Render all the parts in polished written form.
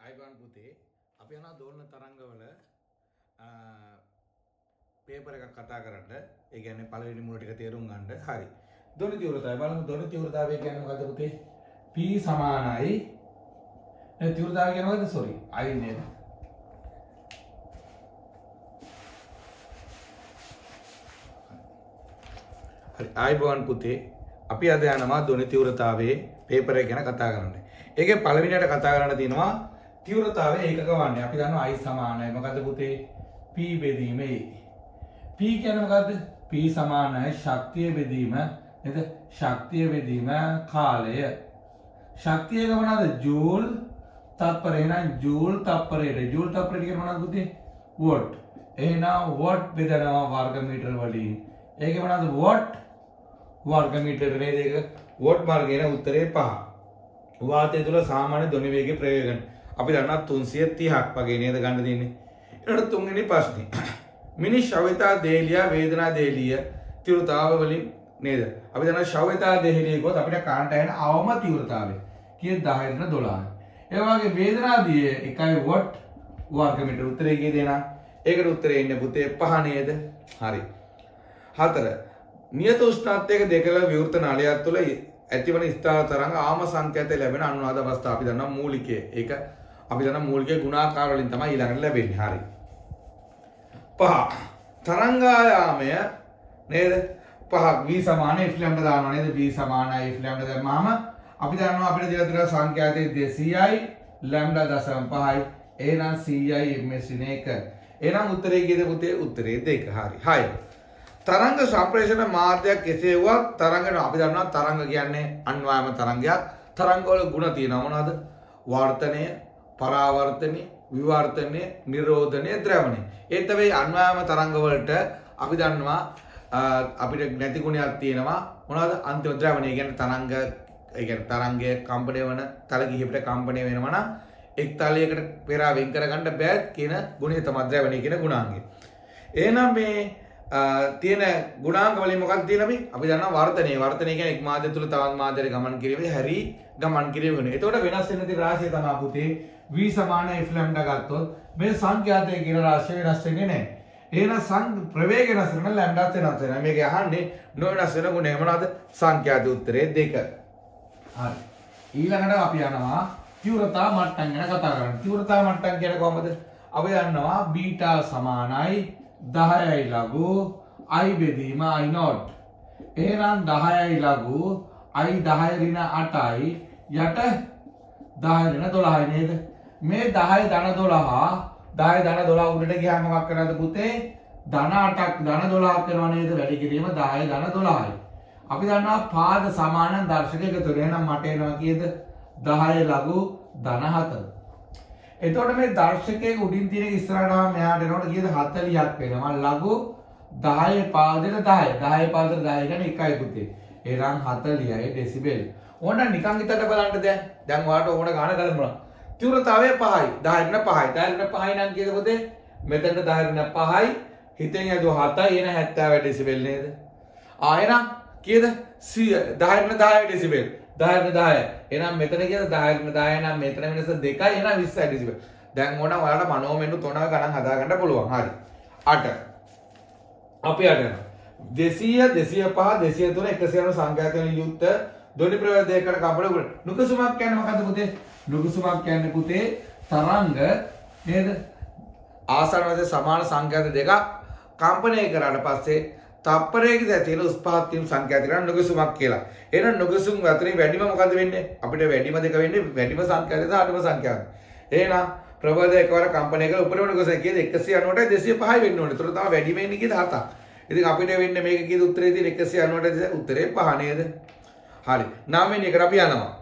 අයිබන් පුතේ අපි යනවා දෝලන තරංගවල පේපර් එකක් කතා කරන්න. ඒ කියන්නේ පළවෙනි මුල ටික තේරුම් ගන්න. හරි. දොන තීව්‍රතාවය බලමු. දොන තීව්‍රතාවය කියන්නේ මොකද්ද පුතේ? P සමානයි තීව්‍රතාවය කියන්නේ මොකද්ද? සෝරි. I නේද? හරි. අයිබන් පුතේ අපි අද යනවා දොන තීව්‍රතාවයේ පේපර් එක ගැන කතා කරන්න. ඒකේ පළවෙනියට කතා කරන්න තියෙනවා තීව්‍රතාවය ඒකක වන්නේ. අපි දන්නවා I සමානයි මොකද්ද පුතේ? P බෙදීම A. P කියන්නේ මොකද්ද? P සමානයි ශක්තිය බෙදීම නේද? ශක්තිය බෙදීම කාලය. ශක්තිය එක මොනවාද? ජූල් තත්පර. එහෙනම් ජූල් තත්පරයට. ජූල් තත්පරයට කියන්නේ මොනවද පුතේ? වොට්. එහෙනම් වොට් බෙදනවා වර්ග මීටර වලින්. ඒකේ මොනවද? වොට් වර්ග මීටර නේද? ඒක වොට් මාර්ගයේ උත්තරේ 5. වාතය තුළ සාමාන්‍ය ධ්වනි වේගයේ ප්‍රවේගන අපි දන්නවා 330ක් වගේ නේද ගන්න දෙන්නේ. ඊට තුන්වෙනි ප්‍රශ්නේ. මිනි ශව්‍යතා දේලිය වේදනා දේලිය තීව්‍රතාව වලින් නේද? අපි දන්නවා ශව්‍යතා දේලිය කොහොමද අපිට කාන්ට යන අවම තීව්‍රතාවය. කීය 10 ට 12. ඒ වගේ වේදනා දිය 1 වොට් වර්ග මීටර උත්තරේ කී දෙනා? ඒකට උත්තරේ ඉන්නේ පුතේ 5 නේද? හරි. 4. නියත උෂ්ණත්වයක දෙකල විවෘත නලයක් තුළ ඇතිවන ස්ථාන තරංග ආම සංකේතය ලැබෙන අනුවාද අවස්ථාව අපි දන්නවා මූලිකය. ඒක අපි දන්නවා මූලිකයේ ගුණාකාර වලින් තමයි ඊළඟට ලැබෙන්නේ. හරි. 5. තරංගායාමය නේද? 5ක් v සමාන f ලැම්ඩා දානවා නේද? v සමාන f ලැම්ඩා දැම්මාම අපි දන්නවා අපිට දීලා තියෙන සංඛ්‍යාතය 200යි ලැම්ඩා 0.5යි. එහෙනම් 100යි ms නේ 1. එහෙනම් උත්තරේ කීයද පුතේ? උත්තරේ 2. හරි. 6. තරංග සම්ප්‍රේෂණ මාධ්‍යයක් කෙසේ වුවත් තරංගන අපි දන්නවා තරංග කියන්නේ අන්වායම තරංගයක්. තරංග වල ගුණ තියෙනවා මොනවද? වර්තනය, පරාවර්තනය, විවර්තනය, නිරෝධනය, ද්‍රවණය. ඒ තමයි අන්වායම තරංග වලට අපි දන්නවා අපිට නැති ගුණයක් තියෙනවා මොනවද? අන්තිම ද්‍රවණය කියන්නේ තරංග ඒ කියන්නේ තරංගයේ කම්පණය වෙන තල කිහිපයකට කම්පණය වෙනවා නම් එක් තලයකට පෙර වෙන් කරගන්න බෑ කියන ගුණය තමයි ද්‍රවණය කියන ගුණාංගය. එහෙනම් මේ තියෙන ගුණාංග වලින් මොකක්ද තියෙන්නේ අපි දන්නවා වර්තනය කියන්නේ එක් මාධ්‍ය තුල තවත් මාධ්‍යයකට ගමන් කිරීමේ හැරි ගමන් කිරීම වෙනවා. එතකොට වෙනස් වෙන දේ රාශිය තමයි පුතේ v සමාන f ලැම්ඩා ගත්තොත් මේ සංඛ්‍යාතයේ කියන රාශිය වෙනස් වෙන්නේ නැහැ. එහෙනම් ප්‍රවේගය වෙනස් වෙන ලැම්ඩාත් වෙනස් වෙනවා. මේක අහන්නේ නොවෙනස් වෙන ගුණය මොනවද? සංඛ්‍යාත උත්තරේ 2. හරි. ඊළඟට අපි යනවා තීව්‍රතා මට්ටම් ගැන කතා කරන්න. තීව්‍රතා මට්ටම් කියන්නේ කොහොමද? අපි දන්නවා බීටා සමානයි 10යි ලඝු I බෙදීම I not. එහෙනම් 10යි ලඝු I 10 ඍණ 8යි යට 10 ඍණ 12යි නේද? මේ 10 ධන 12 10 ධන 12 උඩට ගියාම මොකක් කරනවද පුතේ? ධන 8ක් ධන 12ක් කරනවා නේද? වැඩි කිරීම 10 ධන 12යි. අපි දන්නවා පාද සමාන දර්ශක එකතු වෙනවා. එහෙනම් මට එනවා කීයද? 10 ලඝු ධන 4. එතකොට මේ දර්ශකයේ උඩින් තියෙන ඉස්සරහටම මෙහාට එනකොට කීයද? 40ක් වෙනවා. ලඝු 10 පාදෙට 10. 10 පාදෙට 10 කියන්නේ 1යි පුතේ. එහෙනම් 40යි ඩෙසිබෙල්. ඕන නිකන් හිතට බලන්න දැන් ඔයාලට ඕන ගාන ගලමුණා. තීව්‍රතාවය 5යි. 10 න 5යි. 10 න 5යි නම් කීයද පුතේ? මෙතනට 10 න 5යි. හිතෙන් යදුව 7යි එන 70 ඩෙසිබෙල් නේද? එහෙනම් කීයද? 10 න 10 ඩෙසිබෙල්. 10 න 10. එහෙනම් මෙතන කීයද? 10 න 10 නම් මෙතන වෙනස 2යි. එහෙනම් 20යි ඩෙසිබෙල්. දැන් ඕන ඔයාලට මනෝමෙන්නු 3 ගණන් හදා ගන්න පුළුවන්. හරි. 8. අපි අරගෙන 200 205 203 100 යන සංඛ්‍යාතන යුක්ත ධ්වනි ප්‍රවාහ දෙකකට කපන උගල නුකසුමක් කියන්නේ මොකද්ද පුතේ? නුකසුමක් කියන්නේ පුතේ තරංග නේද? ආසන්න වශයෙන් සමාන සංඛ්‍යාත දෙකක් කම්පණය කරාට පස්සේ තප්පරයකදී ඇති වෙන උස්පාත් වීම සංඛ්‍යාත කරන නුකසුමක් කියලා. එහෙනම් නුකසුම් අතරින් වැඩිම මොකද්ද වෙන්නේ? අපිට වැඩිම දෙක වෙන්නේ වැඩිම සංඛ්‍යාතය සහ අඩුම සංඛ්‍යාතය. එහෙනම් ප්‍රබෝධය එකවර කම්පණය කරලා උපරිම නුකසුම කීයද? 198යි 205යි වෙන්න ඕනේ. ඒතර තමයි වැඩිම එන්නේ කීයද? 7ක්. ඉතින් අපිට වෙන්නේ මේක කීයද උත්තරේ තියෙන 198යි උත්තරේ 5 නේද? හරි. 9 වෙනි එකට අපි යනවා.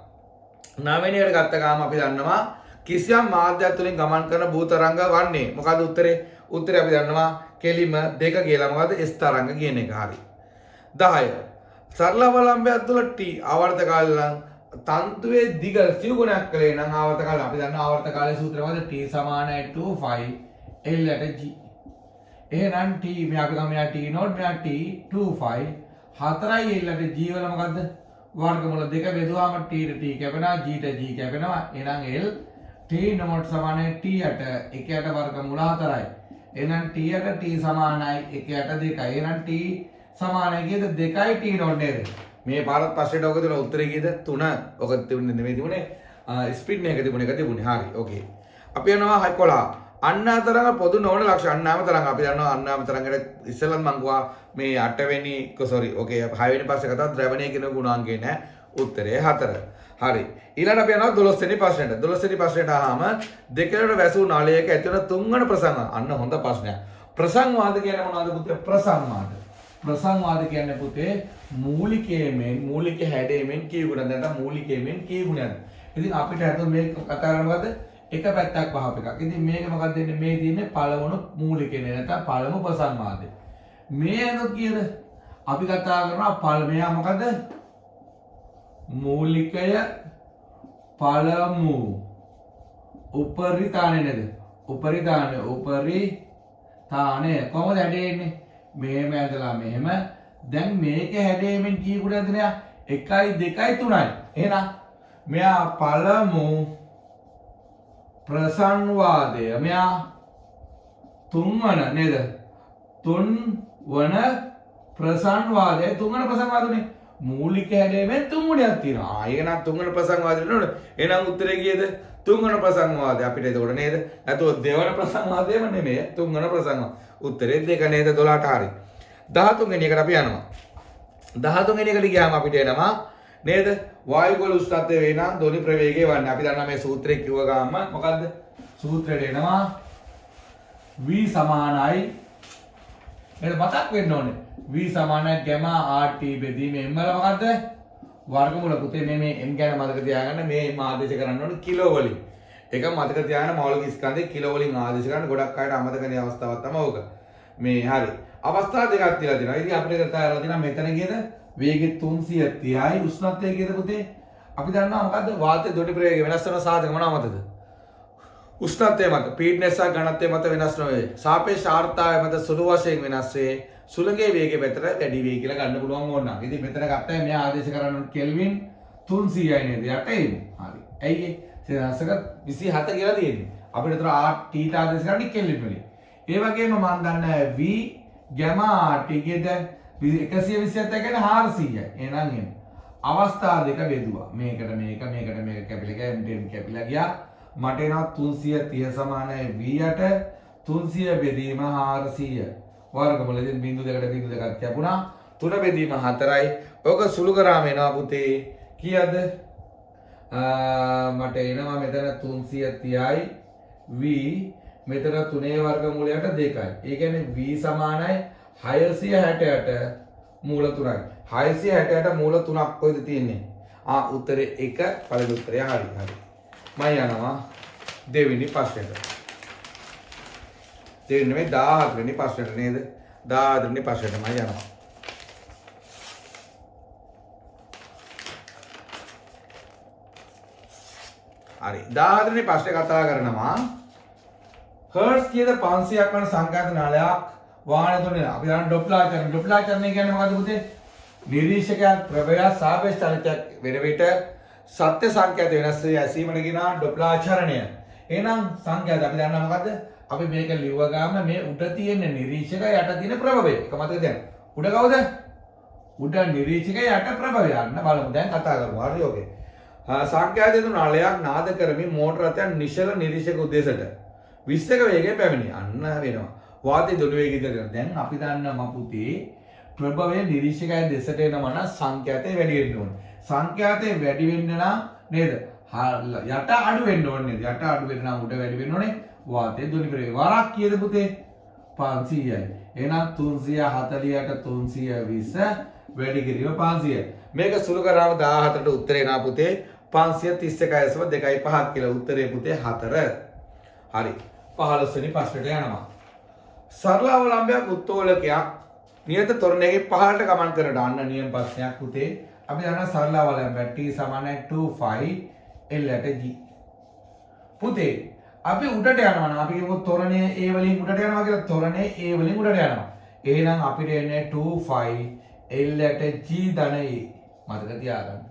9 වෙනි එකට ගත්ත ගාම අපි දන්නවා කිසියම් මාධ්‍යයක් තුලින් ගමන් කරන භූතරංග වන්නේ මොකද්ද උත්තරේ? උත්තරේ අපි දන්නවා කෙලිම 2 කියලා මොකද්ද? S තරංග කියන එක. හරි. 10. සරල අවලම්බයක් තුල T ආවර්ත කාලය නම් තන්තුවේ දිග සිව් ගුණයක් කලේ නම් ආවර්ත කාලය අපි දන්නවා ආවර්ත කාලයේ සූත්‍රය මොකද්ද? T සමානයි 2 L at G. එහෙනම් T මේ අපි ගමු මෙයා T නෝඩ් මෙයා T 25 4යි L at G වල මොකද්ද? වර්ගමූල 2 බෙදුවාම T ට T කැපෙනවා G ට G කැපෙනවා. එහෙනම් L t not සමානයි t යට 1 වර්ගමූල 4යි. එහෙනම් t යට t සමානයි 1 2යි. එහෙනම් t සමානයි කීයද 2යි t not නේද? මේ පාරත් පස්සේට ඔක දෙන උත්තරේ කීයද 3. ඔක තිබුණේ නෙමෙයි තිබුණේ. ස්පීඩ් එක තිබුණේ එක තිබුණේ. හරි. ඕකේ. අපි යනවා 11. අන්නාම තරංග පොදු නොවන ලක්ෂණ අන්නාම තරංග අපි දන්නවා අන්නාම තරංගයට ඉස්සෙල්ලත් මම කිව්වා මේ 8 වෙනි ඕකේ 6 වෙනි පස්සේ කතාව ද්‍රවණය කියන ගුණාංකේ නෑ උත්තරේ 4. හරි. ඊළඟට අපි යනවා 12 වෙනි ප්‍රශ්නෙට. 12 වෙනි ප්‍රශ්නෙට ආවම දෙකකට වැසූ නලයක ඇතිවන තුන්වන ප්‍රසංග. අන්න හොඳ ප්‍රශ්නයක්. ප්‍රසංවාද කියන්නේ මොනවද පුතේ? ප්‍රසංවාද. ප්‍රසංවාද කියන්නේ පුතේ මූලික හැඩයෙන් කී ගුණද? නැත්නම් මූලිකයෙන් කී ගුණද? ඉතින් අපිට හිතුව මේ කතා කරනවාද එක පැත්තක් වහප එකක්. ඉතින් මේක මොකක්ද දෙන්නේ? මේ තියෙන්නේ පළවුණු මූලිකේ නැත්නම් පළමු ප්‍රසංවාදේ. මේ අනුව කීයද? අපි කතා කරනවා මෙයා මොකද? මූලිකය පළමු උපරිතානේ නේද? උපරිතානේ කොහොමද හැදෙන්නේ? මෙහෙම ඇදලා මෙහෙම. දැන් මේක හැදෙමින් කී ගුණද නෑ? 1යි 2යි 3යි. එහෙනම් මෙයා පළමු ප්‍රසංවාදය. මෙයා තුන්වන නේද? තුන්වන ප්‍රසංවාදය. තුන්වන ප්‍රසංවාදනේ මූලික හැඩයෙන් තුන්වෙනියක් තියෙනවා. ඒක නම් තුන්වෙනි ප්‍රසංවාදෙට නේද? එහෙනම් උත්තරේ කීයද? තුන්වෙනි ප්‍රසංවාදය අපිට එතකොට නේද? නැත්නම් දෙවන ප්‍රසංවාදයම නෙමෙයි. තුන්වෙනි ප්‍රසංවාදය. උත්තරේ 2 නේද? 12ට හරි. 13 වෙනි එකට අපි යනවා. 13 වෙනි එකට ගියාම අපිට එනවා නේද? වායුගෝල උෂ්ණත්වය වේ නම් ධ්වනි ප්‍රවේගය වන්නේ. අපි දන්නා මේ සූත්‍රය කිව්ව ගාම මොකද්ද? සූත්‍රයට එනවා v සමානයි එහෙනම් මතක් වෙන්න ඕනේ. v සමානයි gamma rt බෙදීම m වල මොකද්ද? වර්ගමූල පුතේ මේ m ගැන මතක තියාගන්න. මේ m ආදේශ කරන්න ඕනේ කිලෝ වලින්. ඒක මතක තියාගන්න මෞලික ස්කන්ධේ කිලෝ වලින් ආදේශ කරන්න. ගොඩක් අයට අමතක වෙන අවස්ථාවක් තමයි ඕක. මේ හරි. අවස්ථා දෙකක් තියලා දෙනවා. ඉතින් අපිට කතා කරලා තියෙනවා මෙතන කීයද? වේගෙ 330යි උෂ්ණත්වය කීයද පුතේ? අපි දන්නවා මොකද්ද? වාතයේ ධ්වනි ප්‍රවේගය වෙනස් වෙන සාධක මොනවාමදද? උෂ්ණත්වය මත පීඩනය සහ ඝනත්වය මත වෙනස් නොවේ. සාපේක්ෂ ආර්ද්‍රතාවය මත සුළු වශයෙන් වෙනස් වේ. සුළඟේ වේගය පැතර වැඩි වේ කියලා ගන්න පුළුවන් ඕනනම්. ඉතින් මෙතන ගත්තා මෙයා ආදේශ කරන්න කෙල්වින් 300යි නේද? යටේ. හරි. ඇයි ඒ? සෙනසක 27 කියලා තියෙන්නේ. අපිට උතර r t ආදේශ කරන්නේ කෙල්වින් වලින්. ඒ වගේම මම දන්නේ v gamma rt කියද 127 කියන්නේ 400යි. එහෙනම් එහෙම. අවස්ථා දෙක බෙදුවා. මේකට මේක කැපිලා ගියා m10 කැපිලා ගියා. මට එනවා 330 සමානයි v යට 300 බෙදීම 400 වර්ගමූලයෙන් බිංදු දෙකට බිංදු දෙකක් කැපුණා 3 බෙදීම 4යි. ඔක සුළු කරාම එනවා පුතේ කීයද? මට එනවා මෙතන 330යි v මෙතන 3 වර්ගමූලයට 2යි. ඒ කියන්නේ v සමානයි 668 මූල 3යි. 668 මූල 3ක් කොයිද තියෙන්නේ? උත්තරේ 1 පළවෙනි උත්තරය හරි. මම යනවා දෙවෙනි ප්‍රශ්නෙට. දෙවෙනි නෙමෙයි 14 වෙනි ප්‍රශ්නෙට නේද? 14 වෙනි ප්‍රශ්නෙට මම යනවා. හරි 14 වෙනි ප්‍රශ්නේ කතා කරනවා හර්ට්ස් කීයද 500ක් වන සංඛ්‍යාත නාලයක් වාහන තුනේ අපි දන්න ඩොප්ලාචරණය කියන්නේ මොකද්ද පුතේ? නිරීක්ෂකයන් ප්‍රවේය සාපේක්ෂ චලිතයක් වෙන විට සත්‍ය සංඛ්‍යාත වෙනස් වී ඇසීමට කියනවා ඩොප්ලාචරණය. එහෙනම් සංඛ්‍යාත අපි දන්නා මොකද්ද? අපි මේක ලිව්ව ගාම මේ උඩ තියෙන නිරීක්ෂක යට තියෙන ප්‍රභවය. ඒක මතක තියන්න. උඩ කවුද? උඩ නිරීක්ෂක යට ප්‍රභවය. අන්න බලමු දැන් කතා කරමු. හරි ඕකේ. සංඛ්‍යාත නාලයක් නාද කරමින් මෝටර රථයක් නිශ්චල නිරීක්ෂක උදෙසට 20ක වේගයෙන් පැමිණි. අන්න වෙනවා. වාතයේ දොඩ වේගය දෙනවා. දැන් අපි දන්නවා පුතේ ප්‍රභවයේ නිරීක්ෂකයන් දෙසට එනවා නම් සංඛ්‍යාතේ වැඩි වෙන්න ඕනේ. සංඛ්‍යාතේ වැඩි වෙන්න නම් නේද? යට අඩු වෙන්න ඕනේ නේද? යට අඩු වෙන්න නම් උඩ වැඩි වෙන්න ඕනේ. වාතයේ දොඩ වේගය වරක් කීයද පුතේ? 500යි. එහෙනම් 340ට 320 වැඩි කිරීම 500. මේක සුළු කරාම 17ට උත්තරේ නා පුතේ 531.25 කියලා. උත්තරේ පුතේ 4. හරි. 15 වෙනි ප්‍රශ්නෙට යනවා. සරල අවලම්බයක් උත්තෝලකයක් නියත තොරණයකින් පහළට ගමන් කරන අන්න නියම ප්‍රශ්නයක් පුතේ. අපි දන්නවා සරල අවලම්බයක් t සමානයි 2 L at g. පුතේ අපි උඩට යනවා නම් අපි කියමු තොරණය a වලින් උඩට යනවා කියලා. තොරණය a වලින් උඩට යනවා. එහෙනම් අපිට එන්නේ 2 L at g ධන a. මතක තියාගන්න.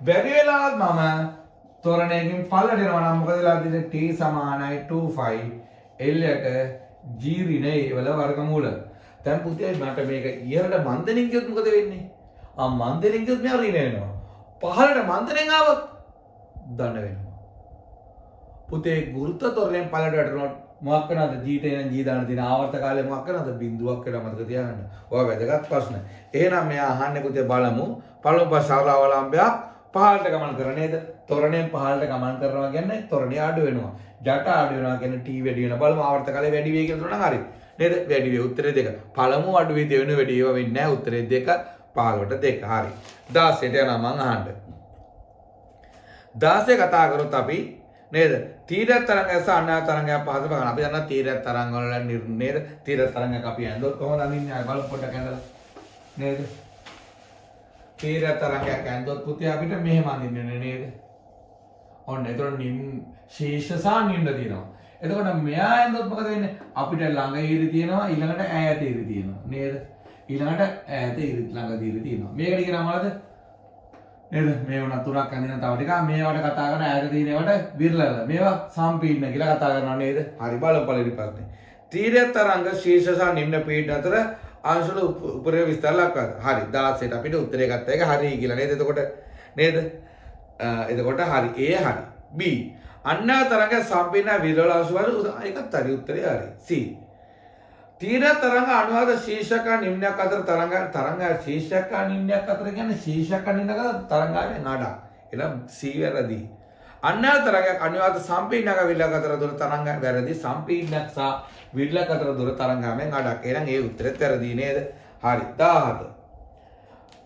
බැරි වෙලාවත් මම තොරණයකින් පල්ලට එනවා නම් මොකද වෙලා තියෙන්නේ? t සමානයි 2 L යට g ඍණ a වල වර්ගමූල. දැන් පුතේ මට මේක ඉහළට මන්දනින් කියොත් මොකද වෙන්නේ? මන්දනින් කියොත් මෙයා ඍණ වෙනවා. පහළට මන්දනෙන් ආවොත් ධන වෙනවා. පුතේ ගුරුත්ව තොරණයෙන් පල්ලට වැටෙනොත් මොකක් වෙනවද? g ට එන g දාන දින ආවර්ත කාලය මොකක් වෙනවද? බිඳුවක් කියලා මතක තියාගන්න. ඔය වැදගත් ප්‍රශ්න. එහෙනම් මෙයා අහන්නේ පුතේ බලමු. පළමු ප්‍රශ්න අවලම්බයක් පහළට ගමන් කරන නේද? තොරණයෙන් පහළට ගමන් කරනවා කියන්නේ තොරණය අඩු වෙනවා. ජට අඩු වෙනවා කියන්නේ t වැඩි වෙනවා. බලමු ආවර්ත කාලය වැඩි වෙයි කියලා තොරණ හරි. නේද? වැඩි වෙයි. උත්තරේ 2. පළමු අඩු වෙයි දෙවෙනි වැඩි ඒවා වෙන්නේ නැහැ. උත්තරේ 2 15ට 2. හරි. 16ට යනවා මං අහන්න. 16 කතා කරොත් අපි නේද? තීරය තරංගය සහ අන්‍ය තරංගය පහත බලන්න. අපි දන්නා තීරය තරංග වල නේද? තීරය තරංගයක් අපි ඇඳුවොත් කොහොමද අඳින්නේ? බලමු පොඩ්ඩක් ඇඳලා. නේද? තීරය තරංගයක් ඇඳුවොත් පුතේ අපිට මෙහෙම අඳින්නේ නේද? ඔන්න එතකොට ශීර්ෂ සහ නිම්න තියෙනවා. එතකොට මෙයා ඇඳුවොත් මොකද වෙන්නේ? අපිට ළඟ ඉරි තියෙනවා ඊළඟට ඈත ඉරි තියෙනවා. නේද? ඊළඟට ඈත ඉරි ළඟ ඉරි තියෙනවා. මේකට කියනවා මොකද? නේද? මේ වුණා තුනක් අඳින තව ටිකක් මේවට කතා කරන ඈත තියෙනවට විරලල. මේවා සම්පීඩන කියලා කතා කරනවා නේද? හරි බලමු පළවෙනි ප්‍රශ්නේ. තීරය තරංග ශීර්ෂ සහ නිම්න පීඩන අතර අංශවල උපරිම විස්තර ලක්වන්න. හරි 16ට අපිට උත්තරේ ගත්ත එක හරි කියලා නේද? එතකොට නේද? එතකොට හරි A හරි. B අන්‍ය තරංග සම්පීඩන විරල අංශවල ඒකත් හරි උත්තරේ හරි. C තීරය තරංග අනුවාද ශීර්ෂක නිම්නයක් අතර තරංග ශීර්ෂක නිම්නයක් අතර කියන්නේ ශීර්ෂක නිම්නක තරංගාවේ නඩ. එහෙනම් C වැරදි. අන්‍ය තරංගයක් අනුවාද සම්පීඩනක විරලක අතර දුර තරංග වැරදි. සම්පීඩනක් සහ විරලක අතර දුර තරංගාවෙන් නඩක්. එහෙනම් ඒ උත්තරෙත් වැරදි නේද? හරි 17.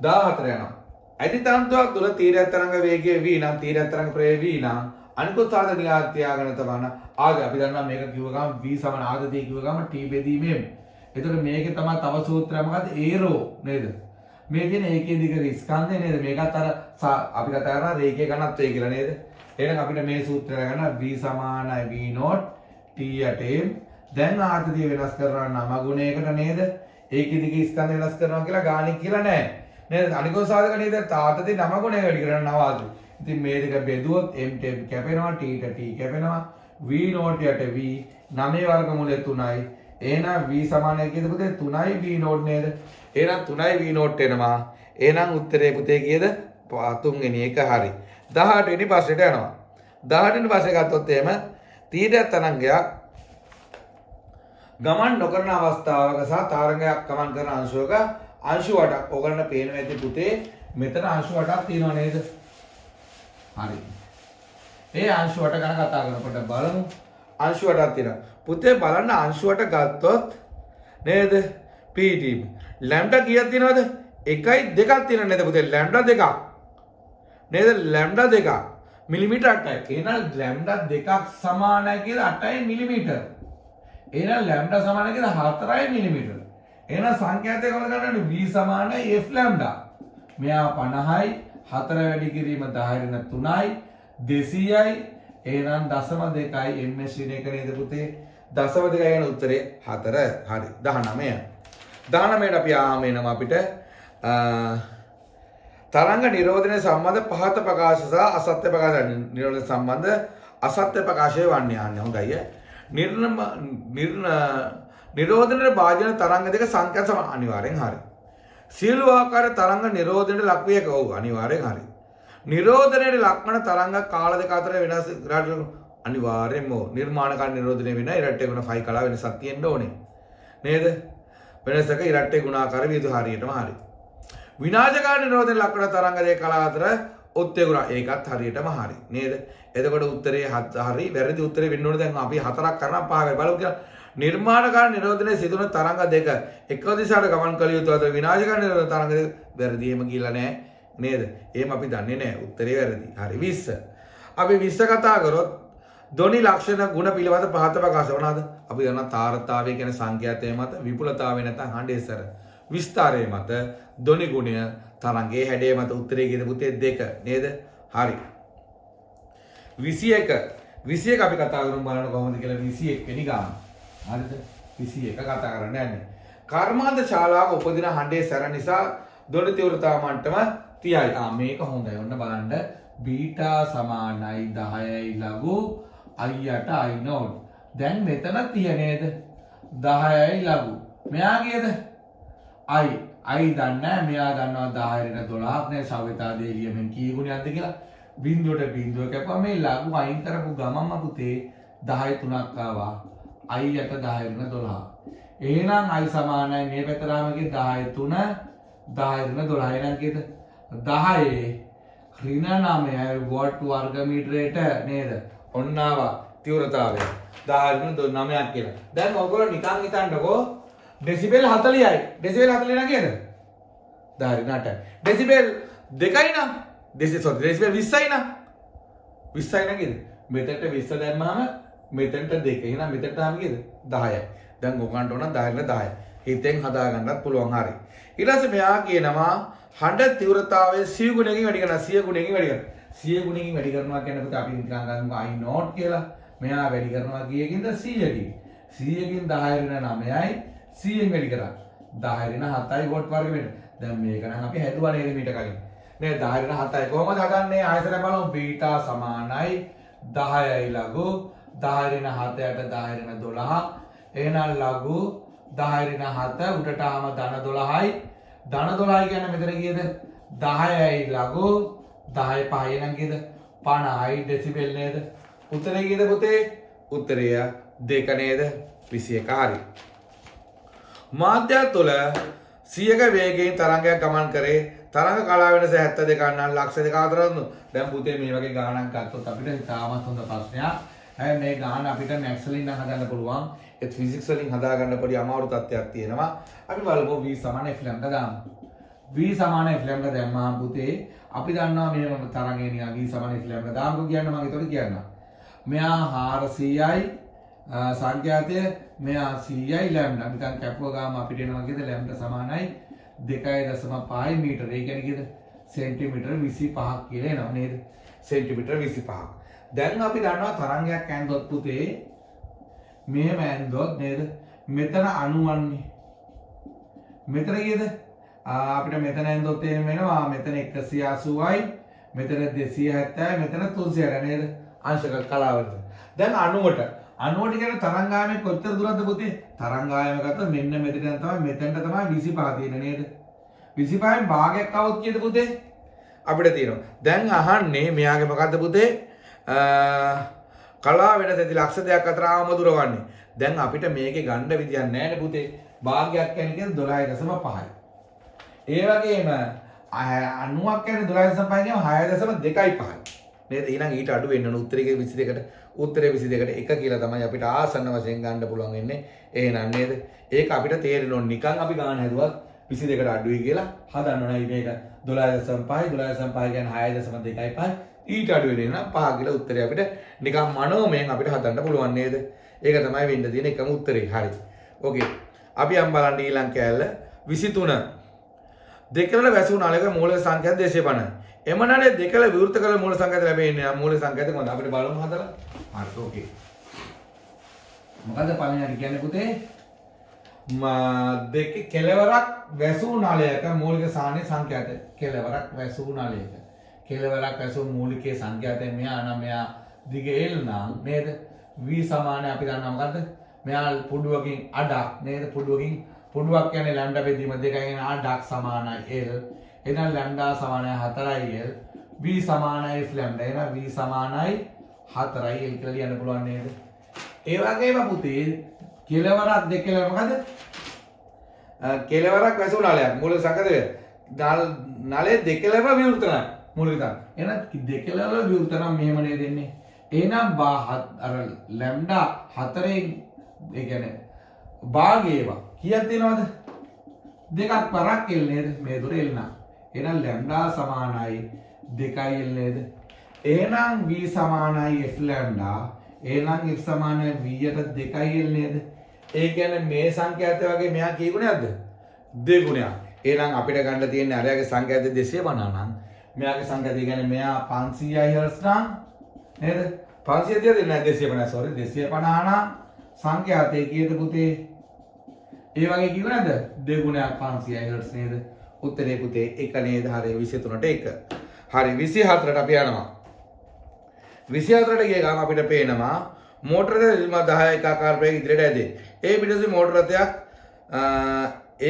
14 යනවා. අයිතිතාන්තුවක් තුල තීරය තරංග වේගය v නම් තීරය තරංග ප්‍රවේගය v නම් අනිකුත් සාධනිකා තියාගෙන තමයි ආද අපි දන්නවා මේක කිව්ව ගමන් v සමාන ආදතිය කිව්ව ගමන් t බෙදීමෙන්. එතකොට මේකේ තමයි තව සූත්‍රය මොකද්ද? ඒරෝ නේද? මේ කියන ඒකේ දිග ස්කන්ධය නේද? මේකත් අර අපි කතා කරන රේඛයේ ඝනත්වය කියලා නේද? එහෙනම් අපිට මේ සූත්‍රය ගන්න v සමානයි v not t යටේ දැන් ආතතිය වෙනස් කරනවා නම ගුණයකට නේද? ඒකේ දිග ස්කන්ධය වෙනස් කරනවා කියලා ගාණික කියලා නැහැ. නේද? අනිකෝ සාධක නේද? ආතතිය නම ගුණය වැඩි කරන්න නවාදු. ඉතින් මේ දෙක බෙදුවොත් m ට කැපෙනවා t ට t කැපෙනවා v not යට v 9 වර්ගමූලය 3යි. එහෙනම් v සමානයි කීයද පුතේ? 3යි v not නේද? එහෙනම් 3යි v not එනවා. එහෙනම් උත්තරේ පුතේ කීයද? තුන්වෙනි එක හරි. 18 වෙනි ප්‍රශ්නෙට යනවා. 18 වෙනි ප්‍රශ්නේ ගත්තොත් එහෙම තීරය තරංගයක් ගමන් නොකරන අවස්ථාවක සහ තරංගයක් ගමන් කරන අංශුවක අංශු 8ක් ඔයගලන්ට පේනවා ඇති පුතේ මෙතන අංශු 8ක් තියෙනවා නේද? හරි. ඒ අංශු 8 ගැන කතා කරනකොට බලමු. අංශු 8ක් තියෙනවා. පුතේ බලන්න අංශු 8 ගත්තොත් නේද? PT ලැම්ඩා කීයක් තියෙනවද? 1යි 2ක් තියෙනවා නේද පුතේ? ලැම්ඩා 2ක්. නේද? ලැම්ඩා 2ක්. මිලිමීටර 8යි. එහෙනම් ලැම්ඩා 2ක් සමානයි කියලා 8යි මිලිමීටර. එහෙනම් ලැම්ඩා සමානයි කියලා 4යි මිලිමීටර. එහෙනම් සංඛ්‍යාතය කොහොමද ගන්නන්නේ? v සමානයි f ලැම්ඩා. මෙයා 50යි 4 වැඩි කිරීම 10 වෙන 3යි 200යි. එහෙනම් 0.2යි ms වෙන එක නේද පුතේ? 0.2 යන උත්තරේ 4 හරි 19. 19ට අපි ආම එනවා අපිට තරංග නිරෝධනය සම්බන්ධ පහත ප්‍රකාශ සහ අසත්‍ය ප්‍රකාශ නිරෝධනය සම්බන්ධ අසත්‍ය ප්‍රකාශය වන්නේ යන්නේ හොඳයි. නිරෝධනයේ භාජන තරංග දෙක සංඛ්‍යා සම අනිවාර්යෙන් හරි. සියලු ආකාර තරංග නිරෝධනයේ ලක්වියක ඔව් අනිවාර්යෙන් හරි. නිරෝධනයේ ලක්වන තරංග කාල දෙක අතර වෙනස් අනිවාර්යෙන්ම නිර්මාණකාර නිරෝධනය වෙන ඉරට්ටේ ගුණ 5 කලාව වෙනසක් තියෙන්න ඕනේ. නේද? වෙනසක ඉරට්ටේ ගුණාකාර විදු හරියටම හරි. විනාශකාර නිරෝධනයේ ලක්වන තරංග දෙක කලාව අතර ඔත්තේ ගුණ ඒකත් හරියටම හරි. නේද? එතකොට උත්තරේ හරි වැරදි උත්තරේ වෙන්න ඕනේ. දැන් අපි 4ක් කරනවා 5 බලමු කියලා. නිර්මාණකාර නිරෝධනයේ සිදුවන තරංග දෙක එක දිශාවට ගමන් කළ යුතු අතර විනාශකාර නිරෝධන තරංග දෙක වැරදිම කියලා නෑ නේද? එහෙම අපි දන්නේ නෑ. උත්තරේ වැරදි. හරි 20. අපි 20 කතා කරොත් ධ්වනි ලක්ෂණ ගුණ පිළිබඳ පහත ප්‍රකාශ වුණාද? අපි දන්නා තාරතාවය කියන්නේ සංඛ්‍යාතය මත විපුලතාවය නැත්නම් හඬේසර විස්තරය මත ධ්වනි ගුණය තරංගයේ හැඩය මත උත්තරේ කියන පුතේ 2 නේද? හරි. 21 අපි කතා කරමු බලන්න කොහොමද කියලා 21 වෙනි ගාන. හරිද? 21 කතා කරන්න යන්නේ. කර්මාන්ත ශාලාවක උපදින හඬේ සැර නිසා ධ්වනි තීව්‍රතාව මට්ටම 30යි. මේක හොඳයි. ඔන්න බලන්න බීටා සමානයි 10යි ලඝු i8 i0. දැන් මෙතන තියෙනේද 10යි ලඝු. මෙයා කියද i දන්නේ නැහැ. මෙයා දන්නවා 10 ඍණ 12ක් නේ සවිතා දේලියමෙන් කී ගුණයක්ද කියලා. බිංදුවට බිංදුව කැපුවා මේ ලඝු අයින් කරපු ගමන්ම පුතේ 10 3ක් ආවා. i8 10 ඍණ 12. එහෙනම් i සමානයි මේ පැතරාම ගියේ 10 3 10 ඍණ 12. එහෙනම් කීයද 10 ඍණ 9යි වෝල්ට් වර්ග මීටරයට නේද? ඔන්න ආවා තීව්‍රතාවය 10 ඍණ 9ක් කියලා. දැන් ඔයගොල්ලෝ නිකන් හිතන්නකෝ ඩෙසිබෙල් 40යි. ඩෙසිබෙල් 40 නම් කීයද? 10 ඍණ 8යි. ඩෙසිබෙල් 2යි නම් ඩෙසිබෙල් 20යි නම් 20යි නම් කීයද? මෙතනට 20 දැම්මම මෙතනට 2. එහෙනම් මෙතනට ආව කීයද? 10යි. දැන් ඔයගන්ට ඕන 10 ඍණ 10යි. හිතෙන් හදා ගන්නත් පුළුවන්. හරි. ඊට පස්සේ මෙයා කියනවා හඬ තීව්‍රතාවය 100 ගුණයකින් වැඩි කරනවා. 100 ගුණයකින් වැඩි කරනවා. 100 ගුණයකින් වැඩි කරනවා කියනකොට අපි නිකන් ගන්නවා i not කියලා. මෙයා වැඩි කරනවා කීයකින්ද 100කින්. 100කින් 10 ඍණ 9යි 100න් වැඩි කරා. 10 ඍණ 7යි වෝල්ට් වර්ග මීටර. දැන් මේක නම් අපි හැදුවා නේද මීට කලින්. නේද 10 ඍණ 7යි කොහොමද හදන්නේ? ආයතන බලමු. බීටා සමානයි 10යි ලඝු 10 ඍණ 7ට 10 ඍණ 12. එහෙනම් ලඝු 10 ඍණ 7 උඩට ආම ධන 12යි. ධන 12යි කියන්නේ මෙතන කීයද? 10යි ලඝු 10 5 නම් කීයද? 50යි ඩෙසිබෙල් නේද? උත්තරේ කීයද පුතේ? උත්තරය 2 නේද? 21 හරි. මාධ්‍යය තුළ 100ක වේගයෙන් තරංගයක් ගමන් කරේ. තරංග කලාව වෙනස 72 නම් ලක්ෂ 2 අතරද? දැන් පුතේ මේ වගේ ගාණක් ගත්තොත් අපිට තාමත් හොඳ ප්‍රශ්නයක්. හැබැයි මේ ගාණ අපිට මැත්ස් වලින් නම් හදන්න පුළුවන්. ඒත් ෆිසික්ස් වලින් හදා ගන්න පොඩි අමාරු තත්ත්වයක් තියෙනවා. අපි බලමු v සමාන f ලැම්ඩා දාමු. v සමාන f ලැම්ඩා දැම්මම පුතේ අපි දන්නවා මේ තරංගය නිකන් v සමාන f ලැම්ඩා දාමු කියන්න මම ඒතකොට කියන්නම්. මෙයා 400යි සංඛ්‍යාතය මෙයා 100යි ලැම්ඩා. නිකන් කැපුවා ගාම අපිට එනවා කීයද? ලැම්ඩා සමානයි 2.5 මීටර. ඒ කියන්නේ කීයද? සෙන්ටිමීටර 25ක් කියලා එනවා නේද? සෙන්ටිමීටර 25ක්. දැන් අපි දන්නවා තරංගයක් ඇන්දොත් පුතේ මෙහෙම ඇන්දොත් නේද? මෙතන 90න්නේ. මෙතන කීයද? අපිට මෙතන ඇන්දොත් එහෙම වෙනවා. මෙතන 180යි, මෙතන 270යි, මෙතන 360 නේද? අංශක කලාවලට. දැන් 90ට කියන්නේ තරංගායමේ කොච්චර දුරද පුතේ? තරංගායම ගත්තා මෙන්න මෙතන තමයි මෙතනට තමයි 25 තියෙන්නේ නේද? 25න් භාගයක් આવොත් කීයද පුතේ? අපිට තියෙනවා. දැන් අහන්නේ මෙයාගේ මොකද්ද පුතේ? කලාව වෙනස ඇති ලක්ෂ දෙකක් අතර ආවම දුරවන්නේ. දැන් අපිට මේකේ ගන්න විදියක් නැහැ නේ පුතේ. භාගයක් කියන්නේ 12.5යි. ඒ වගේම 90ක් කියන්නේ 12.5 කියම 6.25යි. නේද? එහෙනම් ඊට අඩු වෙන්න ඕන උත්තරේ 22කට. උත්තරේ 22කට 1 කියලා තමයි අපිට ආසන්න වශයෙන් ගන්න පුළුවන් වෙන්නේ. එහෙනම් නේද? ඒක අපිට තේරෙන්න ඕන. නිකන් අපි ගන්න හැදුවත් 22කට අඩුයි කියලා හදන්න ඕනයි මේක 12.5 12.5 කියන්නේ 6.25 ඊට අඩු වෙන නම් 5 කියලා උත්තරේ අපිට නිකන් මනෝමයෙන් අපිට හදන්න පුළුවන් නේද? ඒක තමයි වෙන්න තියෙන එකම උත්තරේ. හරි. ඕකේ. අපි යම් බලන්න ඊළඟ කෑල්ල 23 දෙකවල වැසූ නලක මූලික සංඛ්‍යා 250. එම නලේ දෙකල විවෘත කළ මූලික සංඛ්‍යාත ලැබෙන්නේ මූලික සංඛ්‍යාත කොහොමද අපිට බලමු හදලා. හරි. ඕකේ. මොකද පළවෙනි කියන්නේ පුතේ? දෙක කෙලවරක් වැසූ නලයක මූලික සාහනේ සංඛ්‍යාත කෙලවරක් වැසූ නලයක කෙලවරක් වැසූ මූලිකයේ සංඛ්‍යාතයෙන් මෙහා නම් මෙයා දිග L නම් නේද? v සමානයි අපි දන්නවා මොකද්ද? මෙයා පුඩුවකින් අඩක් නේද? පුඩුවක් කියන්නේ ලැම්ඩා බෙදීම 2 කියන අඩක් සමානයි L. එහෙනම් ලැම්ඩා සමානයි 4යි L. v සමානයි f ලැම්ඩා. එහෙනම් v සමානයි 4යි L කියලා ලියන්න පුළුවන් නේද? ඒ වගේම පුතේ කෙලවරක් දෙකල මොකද? කෙලවරක් වැසූ නලයක් මූලික සංඛ්‍යාත නලයේ දෙකලම විවෘත නැහැ. මූලික තමයි. එහෙනම් දෙකලම විවෘත නම් මෙහෙම නේද එන්නේ. එහෙනම් අර ලැම්ඩා 4න් ඒ කියන්නේ භාගයව කීයක් දෙනවද? දෙකක් පරක් L නේද? මේ දුර L නම්. එහෙනම් ලැම්ඩා සමානයි 2යි L නේද? එහෙනම් v සමානයි f ලැම්ඩා. එහෙනම් f සමානයි v යට 2යි L නේද? ඒ කියන්නේ මේ සංඛ්‍යාතය වගේ මෙහා කී ගුණයක්ද? 2 ගුණයක්. එහෙනම් අපිට ගන්න තියෙන්නේ අරයාගේ සංඛ්‍යාතය 250 නම් මෙයාගේ සංඛ්‍යාතය කියන්නේ මෙයා 500යි හර්ට්ස් නම් නේද? 500 තියද නැහැ 250 sorry 250 නම් සංඛ්‍යාතය කීයද පුතේ? ඒ වගේ කිව්ව නේද? 2 ගුණයක් 500යි හර්ට්ස් නේද? උත්තරේ පුතේ 1 නේද? හරිය 23ට 1. හරි 24ට අපි යනවා. 24ට ගිය ගමන් අපිට පේනවා මෝටර රිද්ම 10 ඒකාකාර ප්‍රවේගයෙන් ඉදිරියට ඇදේ. ඒ පිටුසේ මෝටර රථයක්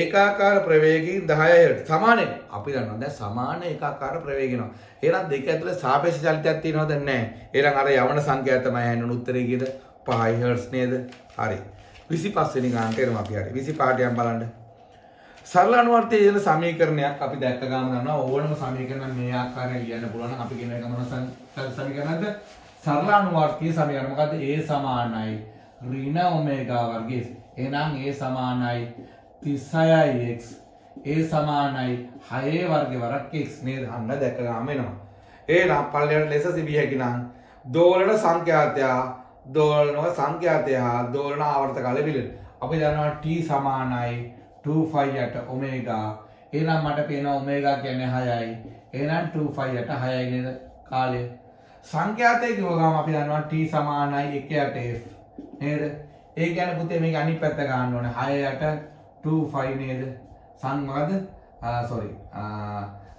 ඒකාකාර ප්‍රවේගයෙන් 10 Hz සමානයි. අපි දන්නවා දැන් සමාන ඒකාකාර ප්‍රවේගිනවා. එහෙනම් දෙක ඇතුලේ සාපේක්ෂ චලිතයක් තියෙනවද නැහැ. එහෙනම් අර යවන සංඛ්‍යාව තමයි ඇහෙන්න උත්තරේ කීයද? 5 Hz නේද? හරි. 25 වෙනි ගානට එනවා අපි හරි. 25ට යම් බලන්න. සරල අනුවර්තයේ දෙන සමීකරණයක් අපි දැක්ක ගාම ගන්නවා. ඕනම සමීකරණයක් මේ ආකාරයෙන් ලියන්න පුළුවන් නම් අපි කියන එක මොන සමීකරණයක්ද? සරල අනුවර්තයේ සමීකරණ මොකද්ද? A සමානයි ඍණ ඔමේගා වර්ගය. එහෙනම් A සමානයි 36x A සමානයි 6 වර්ග වරක් x නේද? අන්න දැක්ක ගාම එනවා. එහෙනම් පල්ලයට ලෙස සිබිය හැකි නම් දෝලන සංඛ්‍යාතය දෝලන සංඛ්‍යාතය හා දෝලන ආවර්ත කාලය පිළිබඳ අපි දන්නවා t සමානයි 2 යට ඔමේගා. එහෙනම් මට පේනවා ඔමේගා කියන්නේ 6යි. එහෙනම් 2 යට 6යි නේද කාලය. සංඛ්‍යාතයේ කිව්වම අපි දන්නවා t සමානයි 1 යට f නේද? ඒ කියන්නේ පුතේ මේක අනිත් පැත්ත ගන්න ඕනේ. 6 යට 2 නේද? මොකද?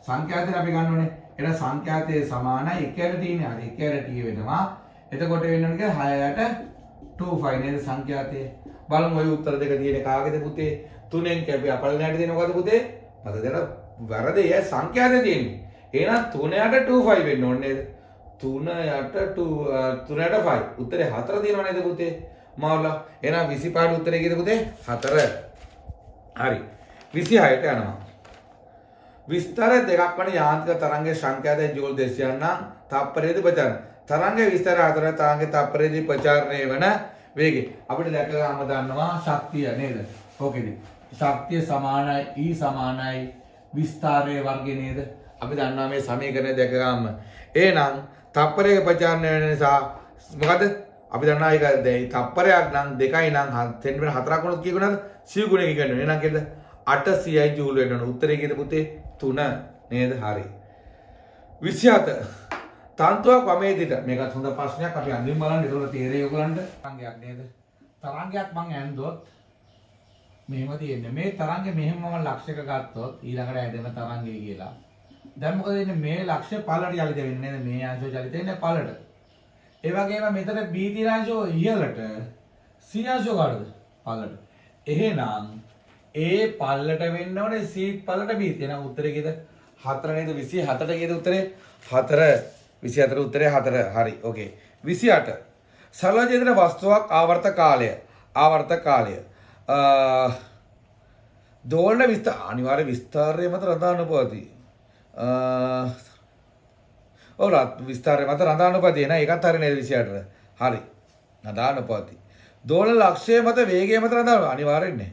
සංඛ්‍යාතය අපි ගන්න ඕනේ. එහෙනම් සංඛ්‍යාතයේ සමානයි 1 යට t නේ. හරි 1 යට t වෙනවා. එතකොට වෙන්න ඕනේ 6 යට 2 නේද සංඛ්‍යාතයේ. බලමු ඔය උත්තර දෙක තියෙන කාගේද පුතේ? 3න් කැපි අපලණයට දෙන මොකද පුතේ? මත දෙන වැරදි ය සංඛ්‍යාතයේ තියෙන්නේ. එහෙනම් 3 යට 2 වෙන්න ඕනේ නේද? 3 යට 5. උත්තරේ 4 තියෙනව නේද පුතේ? මාවලා. එහෙනම් 25ට උත්තරේ කීයද පුතේ? 4. හරි. 26ට යනවා. විස්තර දෙකක් වන යාන්ත්‍රික තරංගයේ සංඛ්‍යාතය ජූල් 200 නම් තප්පරයේදී ප්‍රචාරණය. තරංගයේ විස්තර අතර තරංගයේ තප්පරයේදී ප්‍රචාරණය වන වේගය. අපිට දැක ගන්න දන්නවා ශක්තිය නේද? ඕකේද? ශක්තිය සමානයි E සමානයි විස්තරයේ වර්ගය නේද? අපි දන්නවා මේ සමීකරණය දැක ගන්න. එහෙනම් තප්පරයක ප්‍රචාරණය වෙන නිසා මොකද? අපි දන්නවා ඒක දැන් තප්පරයක් නම් 2යි නම් සෙන්ටිමීටර් 4ක් වුණොත් කී ගුණද? සිය ගුණයක ගන්නවා. එහෙනම් කීයද? 800යි ජූල් වෙන්න ඕන. උත්තරේ කීයද පුතේ? 3 නේද? හරි. 27 තන්තුවක් වමේදිට මේකත් හොඳ ප්‍රශ්නයක්. අපි අඳින් බලන්න. ඒතකොට තේරෙයි ඔයගලන්ට. තරංගයක් නේද? තරංගයක් මං ඇන්දොත් මෙහෙම තියෙන්නේ. මේ තරංගේ මෙහෙම මම ලක්ෂයක ගත්තොත් ඊළඟට ඇදෙන තරංගය කියලා. දැන් මොකද වෙන්නේ? මේ ලක්ෂ්‍ය පළලට චලිත වෙන්නේ නේද? මේ අංශය චලිත වෙන්නේ පළලට. ඒ වගේම මෙතන B තියෙන අංශය ඉහළට C අංශය කාටද? පළලට. එහෙනම් A පළලට වෙන්න ඕනේ C පළලට B. එහෙනම් උත්තරේ කීයද? 4 නේද? 27ට කීයද උත්තරේ? 4. 24 උත්තරේ 4. හරි. ඕකේ. 28 සරල චේතන වස්තුවක් ආවර්ත කාලය. දෝලන විස්තර අනිවාර්ය විස්තරය මත රඳානුපවතී. විස්තරය මත රඳානුපවතී නේද? ඒකත් හරි නේද 28ට? හරි. රඳානුපවතී. දෝලන ලක්ෂ්‍ය මත වේගය මත රඳානුපවතී අනිවාර්යෙන් නේ.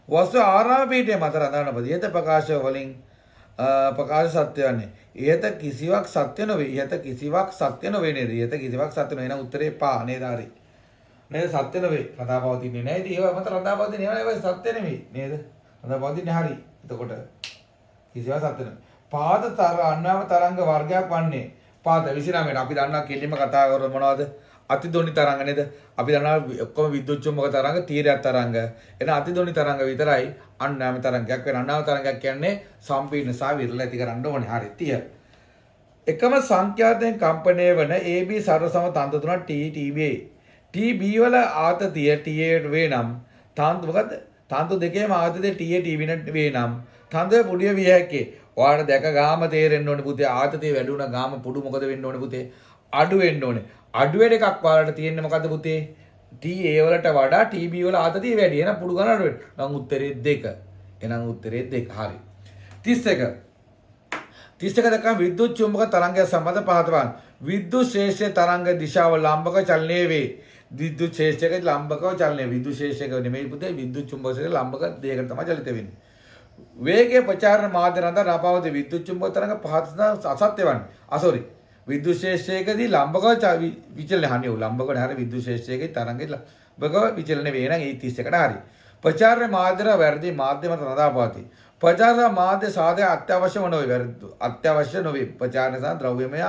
වස්තු ආරාම පීඨය මත රඳානුපවතී. ඊට ප්‍රකාශ වලින් ප්‍රකාශ සත්‍ය වන්නේ. ඊට කිසිවක් සත්‍ය නොවේ. ඊට කිසිවක් සත්‍ය නොවේ නේද? ඊට කිසිවක් සත්‍ය නොවේ. එහෙනම් උත්තරේ පා නේද? හරි. නේද? සත්‍ය නෙවෙයි. රඳාපවතින්නේ නැහැ. ඉතින් ඒවා මත රඳාපවතින්නේ ඒවා සත්‍ය නෙවෙයි නේද? රඳාපවතින්නේ හරි. එතකොට කිසිවක් සත්‍ය නෙවෙයි. පාද අන්නාම තරංග වර්ගයක් වන්නේ පාද 29ට අපි දන්නවා කෙලින්ම කතා කරන්නේ මොනවද? අතිධ්වනි තරංග නේද? අපි දන්නවා ඔක්කොම විද්‍යුත් චුම්බක තරංග, තීරයක් තරංග. එහෙනම් අතිධ්වනි තරංග විතරයි අන්නාම තරංගයක් වෙන. අන්නාම තරංගයක් කියන්නේ සම්පීර්ණ සහ විරල ඇති කරන්න ඕනේ. හරි 30. එකම සංඛ්‍යාතයෙන් කම්පණය වන AB සර්වසම තන්තු තුනක් T TB. TB වල ආතතිය TA වේ නම් තන්තු මොකද්ද? තන්තු දෙකේම ආතතිය TA TB වේ නම් තන්තුවේ පුඩිය විය හැකේ. ඔයාලට දැක ගාම තේරෙන්න ඕනේ පුතේ. ආතතිය වැඩි වුණා ගාම පුඩු මොකද වෙන්න ඕනේ පුතේ? අඩු වෙන්න ඕනේ. අඩු වෙන එකක් ඔයාලට තියෙන්නේ මොකද්ද පුතේ? TA වලට වඩා TB වල ආතතිය වැඩි. එහෙනම් පුඩු ගන්න අඩු වෙන්න. නම් උත්තරේ 2. එහෙනම් උත්තරේ 2. හරි. 31 දක්වා විද්‍යුත් චුම්බක තරංගය සම්බන්ධ පහතවන්. විද්‍යුත් ශේෂ්ඨ තරංග දිශාව ලම්බක චලනය වේ. විද්‍යුත් ශේෂ්ඨයක ලම්බකව චලනය. විද්‍යුත් ශේෂ්ඨයක නෙමෙයි පුතේ. විද්‍යුත් චුම්බක ශේෂ්ඨ ලම්බක දෙයකට තමයි චලිත වෙන්නේ. වේගයේ ප්‍රචාරණ මාධ්‍ය රඳා රාපවති විද්‍යුත් චුම්බක තරංග පහත අසත්‍ය වන්නේ. විද්‍යුත් ශේෂ්ඨයකදී ලම්බකව විචලනය හන්නේ. ලම්බකව හරිය විද්‍යුත් ශේෂ්ඨයකදී තරංගේ ලම්බකව විචලනය වේ නම් ඒ 31කට හරියි. ප්‍රචාරණ මාධ්‍ය වැරදි මාධ්‍ය මත රඳාපවති. ප්‍රචාරණ මාධ්‍ය සාධක අත්‍යවශ්‍යම නොවේ. අත්‍යවශ්‍ය නොවේ. ප්‍රචාරණ සහ ද්‍රව්‍යමය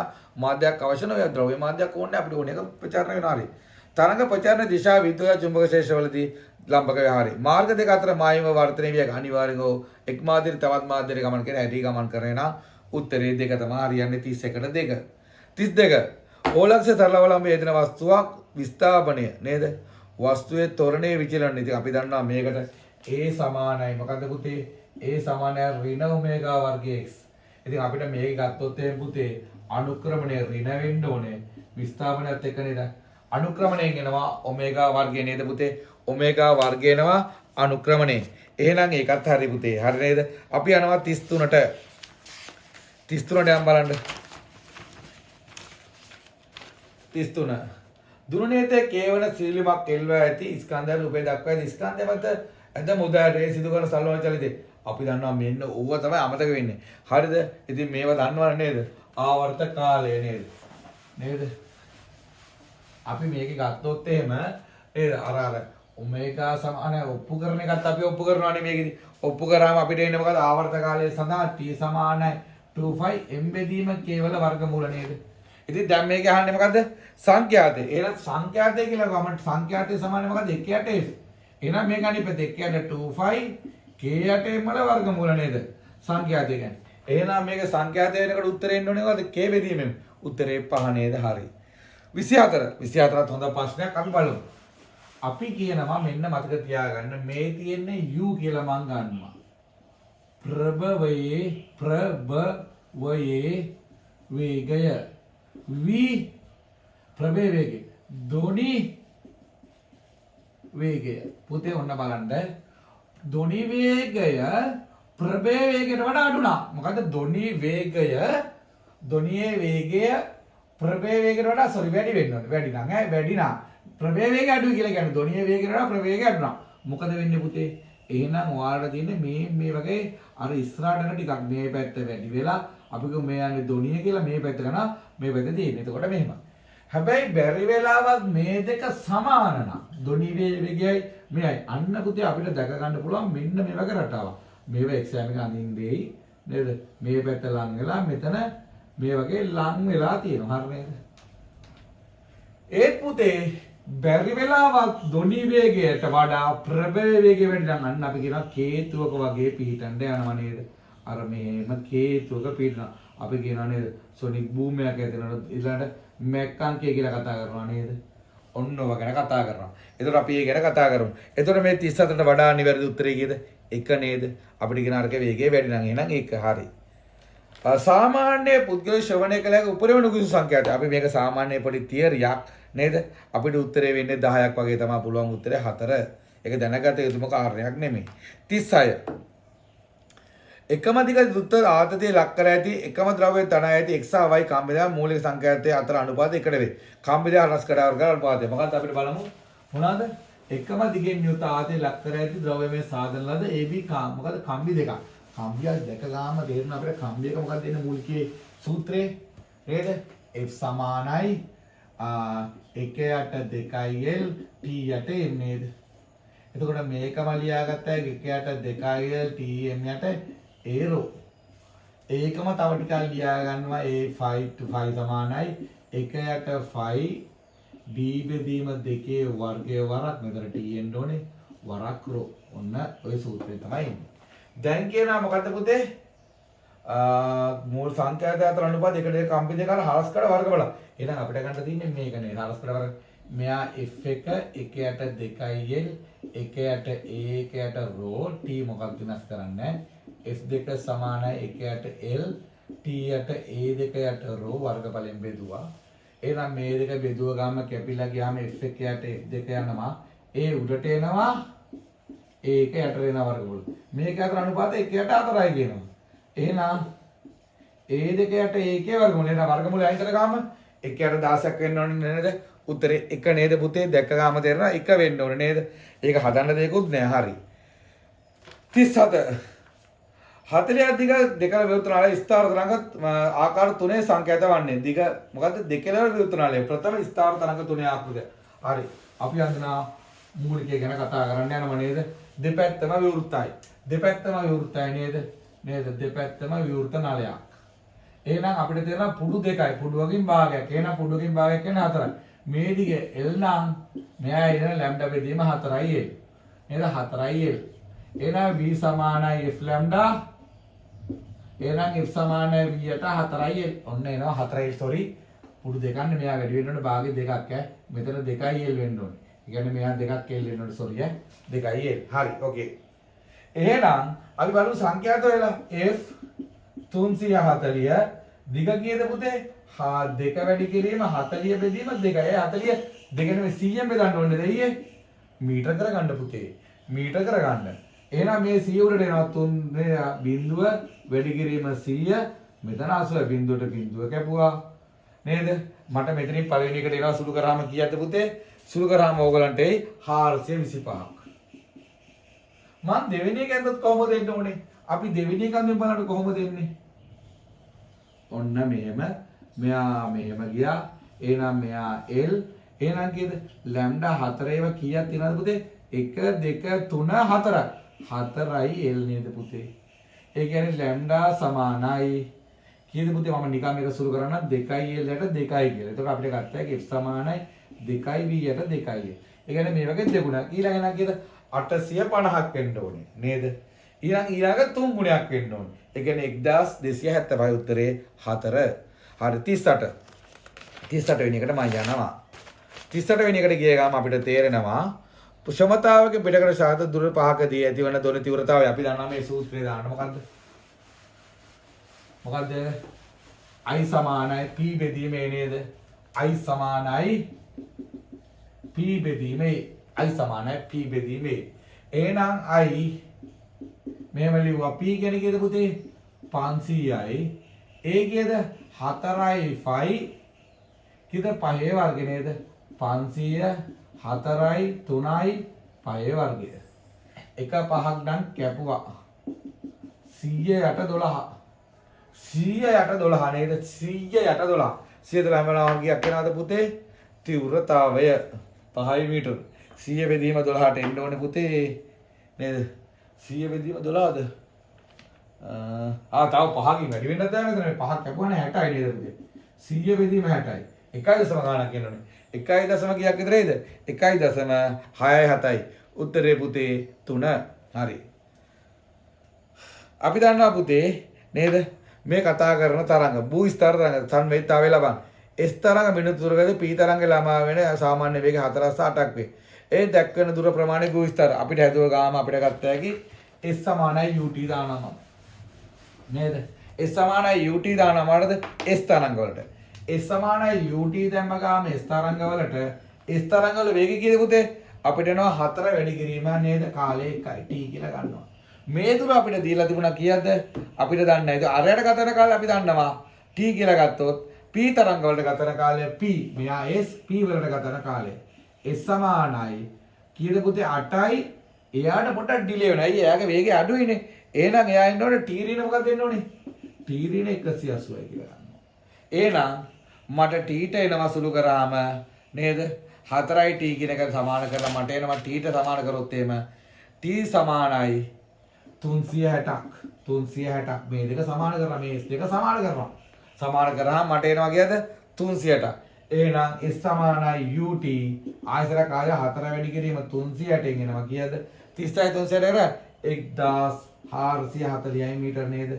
මාධ්‍යයක් අවශ්‍ය නොවේ. ද්‍රව්‍ය මාධ්‍යයක් ඕනේ අපිට ඕනේ එක ප්‍රචාරණ වෙනවා හරියි. තරංග ප්‍රචාරණ දිශා විද්‍යුත් චුම්බක ශේෂ්ඨවලදී ලම්බක හරියි. මාර්ග දෙක අතර මායිම වර්තනය විය අනිවාර්යව එක් මාධ්‍යයට තවත් මාධ්‍යයකට ගමන් කරන හැටි ගමන් කරේ නම් උත්තරේ දෙක තමයි හරියන්නේ 31ට 2. 32. ඕලක්ෂ තරලවලම යෙදෙන වස්තුවක් විස්ථාපනය නේද? වස්තුවේ ත්වරණයේ විචලන. ඉතින් අපි දන්නවා මේකට A සමානයි මොකද පුතේ? A සමානයි ඍණ ඔමේගා වර්ගය x. ඉතින් අපිට මේක ගත්තොත් එහෙනම් පුතේ අනුක්‍රමණය ඍණ වෙන්න ඕනේ. විස්ථාපනයත් එක්ක නේද? අනුක්‍රමණයෙන් එනවා ඔමේගා වර්ගය නේද පුතේ? ඔමේගා වර්ගය එනවා අනුක්‍රමණය. එහෙනම් ඒකත් හරි පුතේ. හරි නේද? අපි යනවා 33ට. 33ට යම් බලන්න. 33. දුරුනේතේ කේවල සීලිමක් එල්ව ඇති ස්කන්ධය රූපේ දක්වා ඇති ස්කන්ධය මත ඇද මුදාරේ සිදු කරන සලවන චලිතේ. අපි දන්නවා මෙන්න ඕව තමයි අමතක වෙන්නේ. හරිද? ඉතින් මේව දන්නවද නේද? ආවර්ත කාලය නේද? නේද? අපි මේක ගත්තොත් එහෙම නේද? අර ඔමේගා සමාන ඔප්පු කරන එකත් අපි ඔප්පු කරනවානේ මේකෙදි. ඔප්පු කරාම අපිට එන්නේ මොකද? ආවර්ත කාලය සඳහා t සමානයි 2π m බෙදීම කේවල වර්ගමූල නේද? ඉතින් දැන් මේක අහන්නේ මොකද්ද? සංඛ්‍යාතය. එහෙනම් සංඛ්‍යාතය කියලා ගමන් සංඛ්‍යාතය සමාන මොකද්ද? 1/8f. එහෙනම් මේක අනිත් පැත්ත 1/8 2π k8m වල වර්ගමූල නේද? සංඛ්‍යාතය කියන්නේ. එහෙනම් මේක සංඛ්‍යාතය වෙනකොට උත්තරේ එන්න ඕනේ මොකද්ද? k බෙදීමෙන්. උත්තරේ 5 නේද? හරි. 24. 24ත් හොඳ ප්‍රශ්නයක් අපි බලමු. අපි කියනවා මෙන්න මතක තියාගන්න මේ තියෙන්නේ u කියලා මං ගන්නවා. ප්‍රභවයේ වේගය v ප්‍රභව වේගය ධොනි වේගය පුතේ ඔන්න බලන්න ධොනි වේගය ප්‍රභව වේගයට වඩා අඩු නා මොකද ධොනියේ වේගය ප්‍රභව වේගයට වඩා වැඩි වෙන්න ඕනේ වැඩි නම් වැඩි නා ප්‍රභව වේගය අඩුයි කියලා කියන්නේ ධොනියේ වේගයට වඩා ප්‍රභව වේගය අඩු නා මොකද වෙන්නේ පුතේ එහෙනම් ඔයාලට තියෙන්නේ මේ වගේ අර ඉස්සරහට යන ටිකක් මේ පැත්ත වැඩි වෙලා අපි කො මේ යන්නේ ධොනිය කියලා මේ පැත්ත කරනවා මේ පැත්ත තියෙන්නේ. එතකොට මෙහෙම. හැබැයි බැරි වෙලාවක් මේ දෙක සමාන නම් ධොනි වේගයයි මෙයයි අන්න පුතේ අපිට දැක ගන්න පුළුවන් මෙන්න මේ වගේ රටාවක්. මේව එක්සෑම් එක අඳින්න දෙයි නේද? මේ පැත්ත ලං වෙලා මෙතන මේ වගේ ලං වෙලා තියෙනවා. හරි නේද? ඒත් පුතේ බැරි වෙලාවක් ධොනි වේගයට වඩා ප්‍රභව වේගය වැඩි නම් අන්න අපි කියනවා කේතුවක වගේ පිහිටන්න යනවා නේද? අර මෙහෙම කේතුවක පිහිටනවා. අපි කියනවා නේද? සොනික් බූමයක් ඇදෙනවා ඊළඟට මැක්කන්කය කියලා කතා කරනවා නේද? ඔන්න ඔය ගැන කතා කරනවා. එතකොට අපි ඒ ගැන කතා කරමු. එතකොට මේ 37ට වඩා නිවැරදි උත්තරය කීයද? 1 නේද? අපිට කියන අරක වේගය වැඩි නම් එහෙනම් ඒක හරි. සාමාන්‍ය පුද්ගල ශ්‍රවණය කළ හැකි උපරිම නුගුසු සංඛ්‍යාත. අපි මේක සාමාන්‍ය පොඩි තියරියක් නේද? අපිට උත්තරේ වෙන්නේ 10ක් වගේ තමයි පුළුවන් උත්තරේ 4. ඒක දැනගත යුතුම කාරණයක් නෙමෙයි. 36. එකම දිග දුත්ත ආතතිය ලක් කර ඇති එකම ද්‍රව්‍යයේ තන ඇති x හා y කම්බිදා මූලික සංඛ්‍යාතයේ අතර අනුපාතය එකට වේ. කම්බිදා හරස් කඩ වර්ග අනුපාතය. මොකක්ද අපිට බලමු. මොනවාද? එකම දිගෙන් යුත් ආතතිය ලක් කර ඇති ද්‍රව්‍යමය සාධන ලද AB මොකද කම්බි දෙකක්. කම්බිය දෙක ගාම තේරෙන අපිට කම්බියක මොකක්ද දෙන්නේ මූලිකයේ සූත්‍රය නේද? F සමානයි 1/8 2l t යට m නේද? එතකොට මේකම ලියාගත්තා 1/8 2l t m යට ඒරෝ ඒකම තව ටිකක් ලියා ගන්නවා a5 සමානයි 1/5 d බෙදීම 2 වර්ගය වරක් මෙතන t එන්න ඕනේ වරක් රෝ ඔන්න ඔය සූත්‍රය තමයි එන්නේ. දැන් කියනවා මොකද්ද පුතේ? මූල සංඛ්‍යාත අතර අනුපාත 1 කම්බි දෙක හරස් කඩ වර්ග බල. එහෙනම් අපිට ගන්න තියෙන්නේ මේක නේ හරස් කඩ වර්ග. මෙයා f1 1/2l 1/a 1/ρ t මොකක්ද වෙනස් කරන්නේ? f2 සමානයි 1/l t යට a2 ρ වර්ගඵලයෙන් බෙදුවා. එහෙනම් මේ දෙක බෙදුව ගාම කැපිලා ගියාම f1 යට f2 යනවා. a උඩට එනවා a1 යට වෙන වර්ගමූල. මේක අතර අනුපාතය 1/4යි කියනවා. එහෙනම් a2 යට a1 වර්ගමූල. එහෙනම් වර්ගමූලය අයින් කර ගාම 1/16ක් වෙන්න ඕනේ නේද? උත්තරේ 1 නේද පුතේ? දැක්ක ගාම තේරෙනවා 1 වෙන්න ඕනේ නේද? ඒක හදන්න දෙයක්වත් නෑ. හරි. 37 40 දිග දෙක විවෘතනාලය ස්ථාවර තරංග ආකාර 3 සංඛ්‍යාත වන්නේ. දිග මොකද්ද? දෙකලවර විවෘතනාලය. ප්‍රථම ස්ථාවර තරංග 3 ආකෘතිය. හරි. අපි අන්දනා මූලිකය ගැන කතා කරන්න යනවා නේද? දෙපැත්තම විවෘතයි. දෙපැත්තම විවෘතයි නේද? නේද? දෙපැත්තම විවෘත නලයක්. එහෙනම් අපිට තේරෙනවා පුඩු දෙකයි. පුඩුවකින් භාගයක්. එහෙනම් පුඩුවකින් භාගයක් කියන්නේ 4යි. මේ දිගේ L නම් මෙයා ඉන්න ලැම්ඩා බෙදීම 4යි L. නේද? 4යි L. එහෙනම් V සමානයි F ලැම්ඩා එහෙනම් f සමානයි v යට 4i l. ඔන්න එනවා 4i sorry. පුඩු දෙකන්නේ මෙයා වැඩි වෙන්න ඕනේ භාගෙ දෙකක් ඈ. මෙතන 2i l වෙන්න ඕනේ. ඒ කියන්නේ මෙයා 2ක් l වෙන්න ඕනේ sorry ඈ. 2i l. හරි okay. එහෙනම් අපි බලමු සංඛ්‍යාත වෙලා f 340 දිග කීයද පුතේ? 2 වැඩි කිරීම 40 බෙදීම 2යි. 40 දෙක නෙමෙයි 100ෙන් බෙදන්න ඕනේ දෙයියේ. මීටර කරගන්න පුතේ. මීටර කරගන්න. එහෙනම් මේ 100 උඩට එනවා 3 බිඳුව වැඩි කිරීම 100 මෙතන 80 බිඳුවට බිඳුව කැපුවා නේද? මට මෙතනින් පළවෙනි එකට එනවා සුළු කරාම කීයද පුතේ? සුළු කරාම ඕගලන්ට එයි 425ක්. මම දෙවෙනි එක ඇඳුත් කොහොමද එන්න ඕනේ? අපි දෙවෙනි එක අඳුන් බලන්න කොහොමද එන්නේ? ඔන්න මෙහෙම මෙයා මෙහෙම ගියා. එහෙනම් මෙයා L. එහෙනම් කීයද? ලැම්ඩා 4 ඒවා කීයක් තියෙනවද පුතේ? 1 2 3 4ක්. 4යි L නේද පුතේ? ඒ කියන්නේ ලැම්ඩා සමානයි කීයද පුතේ? මම නිකන් මේක සුළු කරන්න 2යි L යට 2යි කියලා. එතකොට අපිට ගත්තා f සමානයි 2යි v යට 2යි. ඒ කියන්නේ මේ වගේ දෙගුණක්. ඊළඟ නම් කීයද? 850ක් වෙන්න ඕනේ නේද? ඊළඟ 3 ගුණයක් වෙන්න ඕනේ. ඒ කියන්නේ 1275 උත්තරේ 4. හරි 38. 38 වෙනි එකට මම යනවා. 38 වෙනි එකට ගිය ගාම අපිට තේරෙනවා ක්ෂමතාවක පිටකර ශාත දුර 5කදී ඇතිවන දොන තීව්‍රතාවය අපි දන්නා මේ සූත්‍රය දාන්න මොකද්ද? මොකද්ද? I සමානයි P බෙදීමේ නේද? I සමානයි P බෙදීමේ. I සමානයි P බෙදීමේ. එහෙනම් I මෙහෙම ලියුවා P කියන්නේ කීයද පුතේ? 500යි. A කීයද? 4යි 5 කීයද? 5 වර්ග නේද? 500 4යි 3යි 5 වර්ගය. එක පහක් නම් කැපුවා. 100 යට 12. 100 යට 12 නේද? 100 යට 12. 100 හැමලාම ගියක් වෙනවද පුතේ? තීව්‍රතාවය 5 මීටර. 100 බෙදීම 12ට එන්න ඕනේ පුතේ නේද? 100 බෙදීම 12ද? තව 5කින් වැඩි වෙන්නත් බෑ මෙතන. 5ක් කැපුවානේ 60යි නේද පුතේ? 100 බෙදීම 60යි. 1.0 ගාණක් එන්නෝනේ. 1.0 කීයක් විතරයිද? 1.67යි. උත්තරේ පුතේ 3. හරි. අපි දන්නවා පුතේ නේද? මේ කතා කරන තරංග භූ ස්තර තරංග සංවේදීතාවය ලබන. S තරංග මිනිත්තු දුරකදී P තරංග ළමා වෙන සාමාන්‍ය වේගය 4.8ක් වේ. ඒ දක්වන දුර ප්‍රමාණය භූ ස්තර අපිට හැදුව ගාම අපිට ගත්ත හැකි S සමානයි ut දානවා නේද? S සමානයි ut දානවා මානද S තරංග වලට. S සමානයි ut දැම්ම ගාම S තරංග වලට S තරංග වල වේගය කීයද පුතේ? අපිට එනවා 4 වැඩි කිරීම නේද? කාලය 1යි t කියලා ගන්නවා. මේ දුර අපිට දීලා තිබුණා කීයද? අපිට දන්නේ නැහැ. ඒක අරයට ගතන කාලය අපි දන්නවා. t කියලා ගත්තොත් p තරංග වලට ගතන කාලය p. මෙයා s p වලට ගතන කාලය. S සමානයි කීයද පුතේ? 8යි. එයාට පොඩක් ඩිලේ වෙනවා. අයියේ එයාගේ වේගය අඩුයිනේ. එහෙනම් එයා එන්න ඕනේ t ඍණ මොකක්ද වෙන්න ඕනේ? t ඍණ 180යි කියලා ගන්නවා. එහෙනම් මට t ට එනවා සුළු කරාම නේද? 4යි t කියන එක සමාන කරලා මට එනවා t ට සමාන කරොත් එහෙම t සමානයි 360ක්. 360ක් මේ දෙක සමාන කරලා මේ s දෙක සමාන කරනවා. සමාන කරාම මට එනවා කීයද? 360ක්. එහෙනම් s සමානයි ut ආයතන කාලය 4 වැඩි කිරීම 360න් එනවා කීයද? 36 360 1440යි මීටර නේද?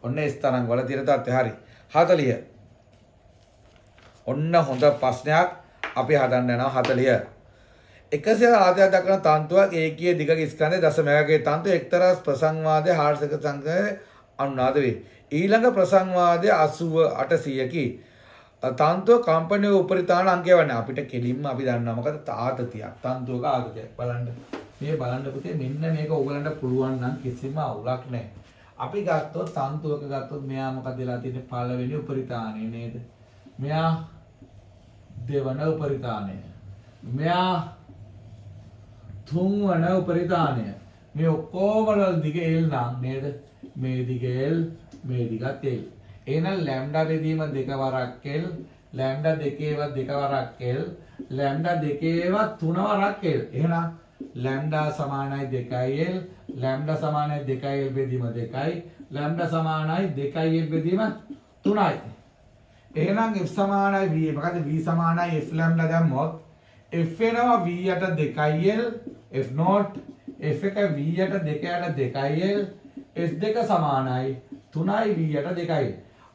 ඔන්න s තරංග වල තියෙන තත්ත්වය හරි. 40. ඔන්න හොඳ ප්‍රශ්නයක් අපි හදන්න යනවා 40. 170 දක්වන තන්තුවක් ඒකීය දිගක ස්කන්ධයේ දශමයකගේ තන්තුව එක්තරා ප්‍රසංවාදයේ හාර්ෂක සංඛ්‍යාවේ අනුනාද වේ. ඊළඟ ප්‍රසංවාදයේ 8800කි. තන්තුව කම්පනයේ උපරිතාන අංකය වන්නේ අපිට කෙලින්ම අපි දන්නවා මොකද ආතතියක්. තන්තුවක ආතතියක්. බලන්න. මේ බලන්න පුතේ මෙන්න මේක ඕගලන්ට පුළුවන් නම් කිසිම අවුලක් නැහැ. අපි ගත්තොත් තන්තුවක ගත්තොත් මෙයා මොකද වෙලා තියෙන්නේ? පළවෙනි උපරිතානේ නේද? මෙයා දෙවන උපරිතානය. මෙයා තුන්වන උපරිතානය. මේ ඔක්කොම වල දිග L නම් නේද? මේ දිග L, මේ දිගත් L. එහෙනම් ලැම්ඩා බෙදීම දෙක වරක් L, ලැම්ඩා දෙකේව දෙක වරක් L, ලැම්ඩා දෙකේව තුන වරක් L. එහෙනම් ලැම්ඩා සමානයි 2යි L, ලැම්ඩා සමානයි 2යි L බෙදීම 2යි, ලැම්ඩා සමානයි 2යි L බෙදීම 3යි. එහෙනම් f සමානයි v. මොකද v සමානයි f ලැම්ඩා දැම්මොත් f වෙනවා v යට 2l f not f එක v යට 2 යට 2l f2 සමානයි 3යි v යට 2යි.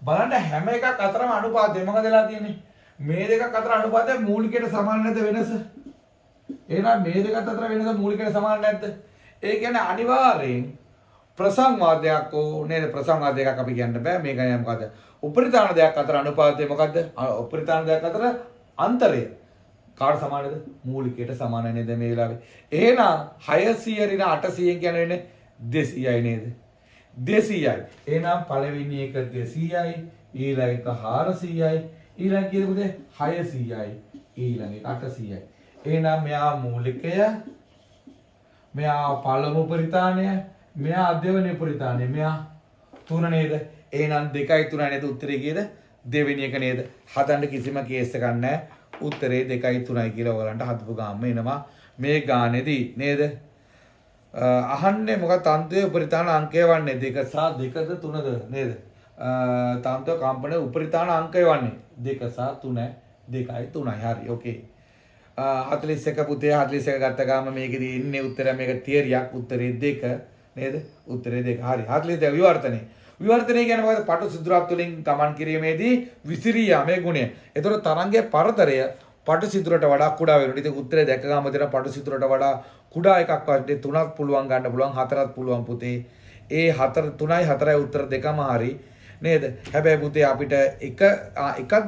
බලන්න හැම එකක් අතරම අනුපාතය මොකද වෙලා තියෙන්නේ? මේ දෙකක් අතර අනුපාතය මූලිකයට සමාන නැද්ද වෙනස? එහෙනම් මේ දෙකත් අතර වෙනස මූලිකයට සමාන නැද්ද? ඒ කියන්නේ අනිවාර්යෙන් ප්‍රසංවාදයක් නේද? ප්‍රසංවාද දෙකක් අපි කියන්න බෑ. මේක නෑ මොකද? උපරිතාන දෙකක් අතර අනුපාතය මොකද්ද? උපරිතාන දෙකක් අතර අන්තරය කාට සමානද? මූලිකයට සමානයි නේද මේ වෙලාවේ? එහෙනම් 600 ඍණ 800 කියන්නේ 200යි නේද? 200යි. එහෙනම් පළවෙනි එක 200යි, ඊළඟ එක 400යි, ඊළඟ කීයද 600යි, ඊළඟ එක 800යි. එහෙනම් මෙයා මූලිකය, මෙයා පළමු පරිතාණය, මෙයා දෙවෙනි පරිතාණය, මෙයා 3 නේද? එහෙනම් 2යි 3යි නේද උත්තරේ කීයද? දෙවෙනි එක නේද? හදන්න කිසිම කේස් එකක් නැහැ. උත්තරේ 2යි 3යි කියලා ඔයගලන්ට හදපු ගාම එනවා මේ ගානේදී නේද? අහන්නේ මොකක්ද තන්තුවේ උපරිතාන අංකය වන්නේ 2 සහ 2ද 3ද නේද? තන්තුව කම්පනයේ උපරිතාන අංකය වන්නේ 2 සහ 3 2යි 3යි. හරි. ඕකේ. 41 පුතේ 41 ගත්ත ගාම මේකෙදී ඉන්නේ උත්තරය මේක තියරියක් උත්තරේ 2 නේද? උත්තරේ 2. හරි. 42 විවර්තනය. විවර්තනය කියන්නේ මොකද? පටු සිදුරක් තුලින් ගමන් කිරීමේදී විසිරී යාමේ ගුණය. ඒතකොට තරංගයේ පරතරය පටු සිදුරට වඩා කුඩා වෙනවා. ඉතින් උත්තරේ දැක ගාම දෙන පටු සිදුරට වඩා කුඩා එකක් වගේ 3ක් පුළුවන් ගන්න පුළුවන් 4ක් පුළුවන් පුතේ. ඒ 4 3යි 4යි උත්තර දෙකම හරි නේද? හැබැයි පුතේ අපිට එකක්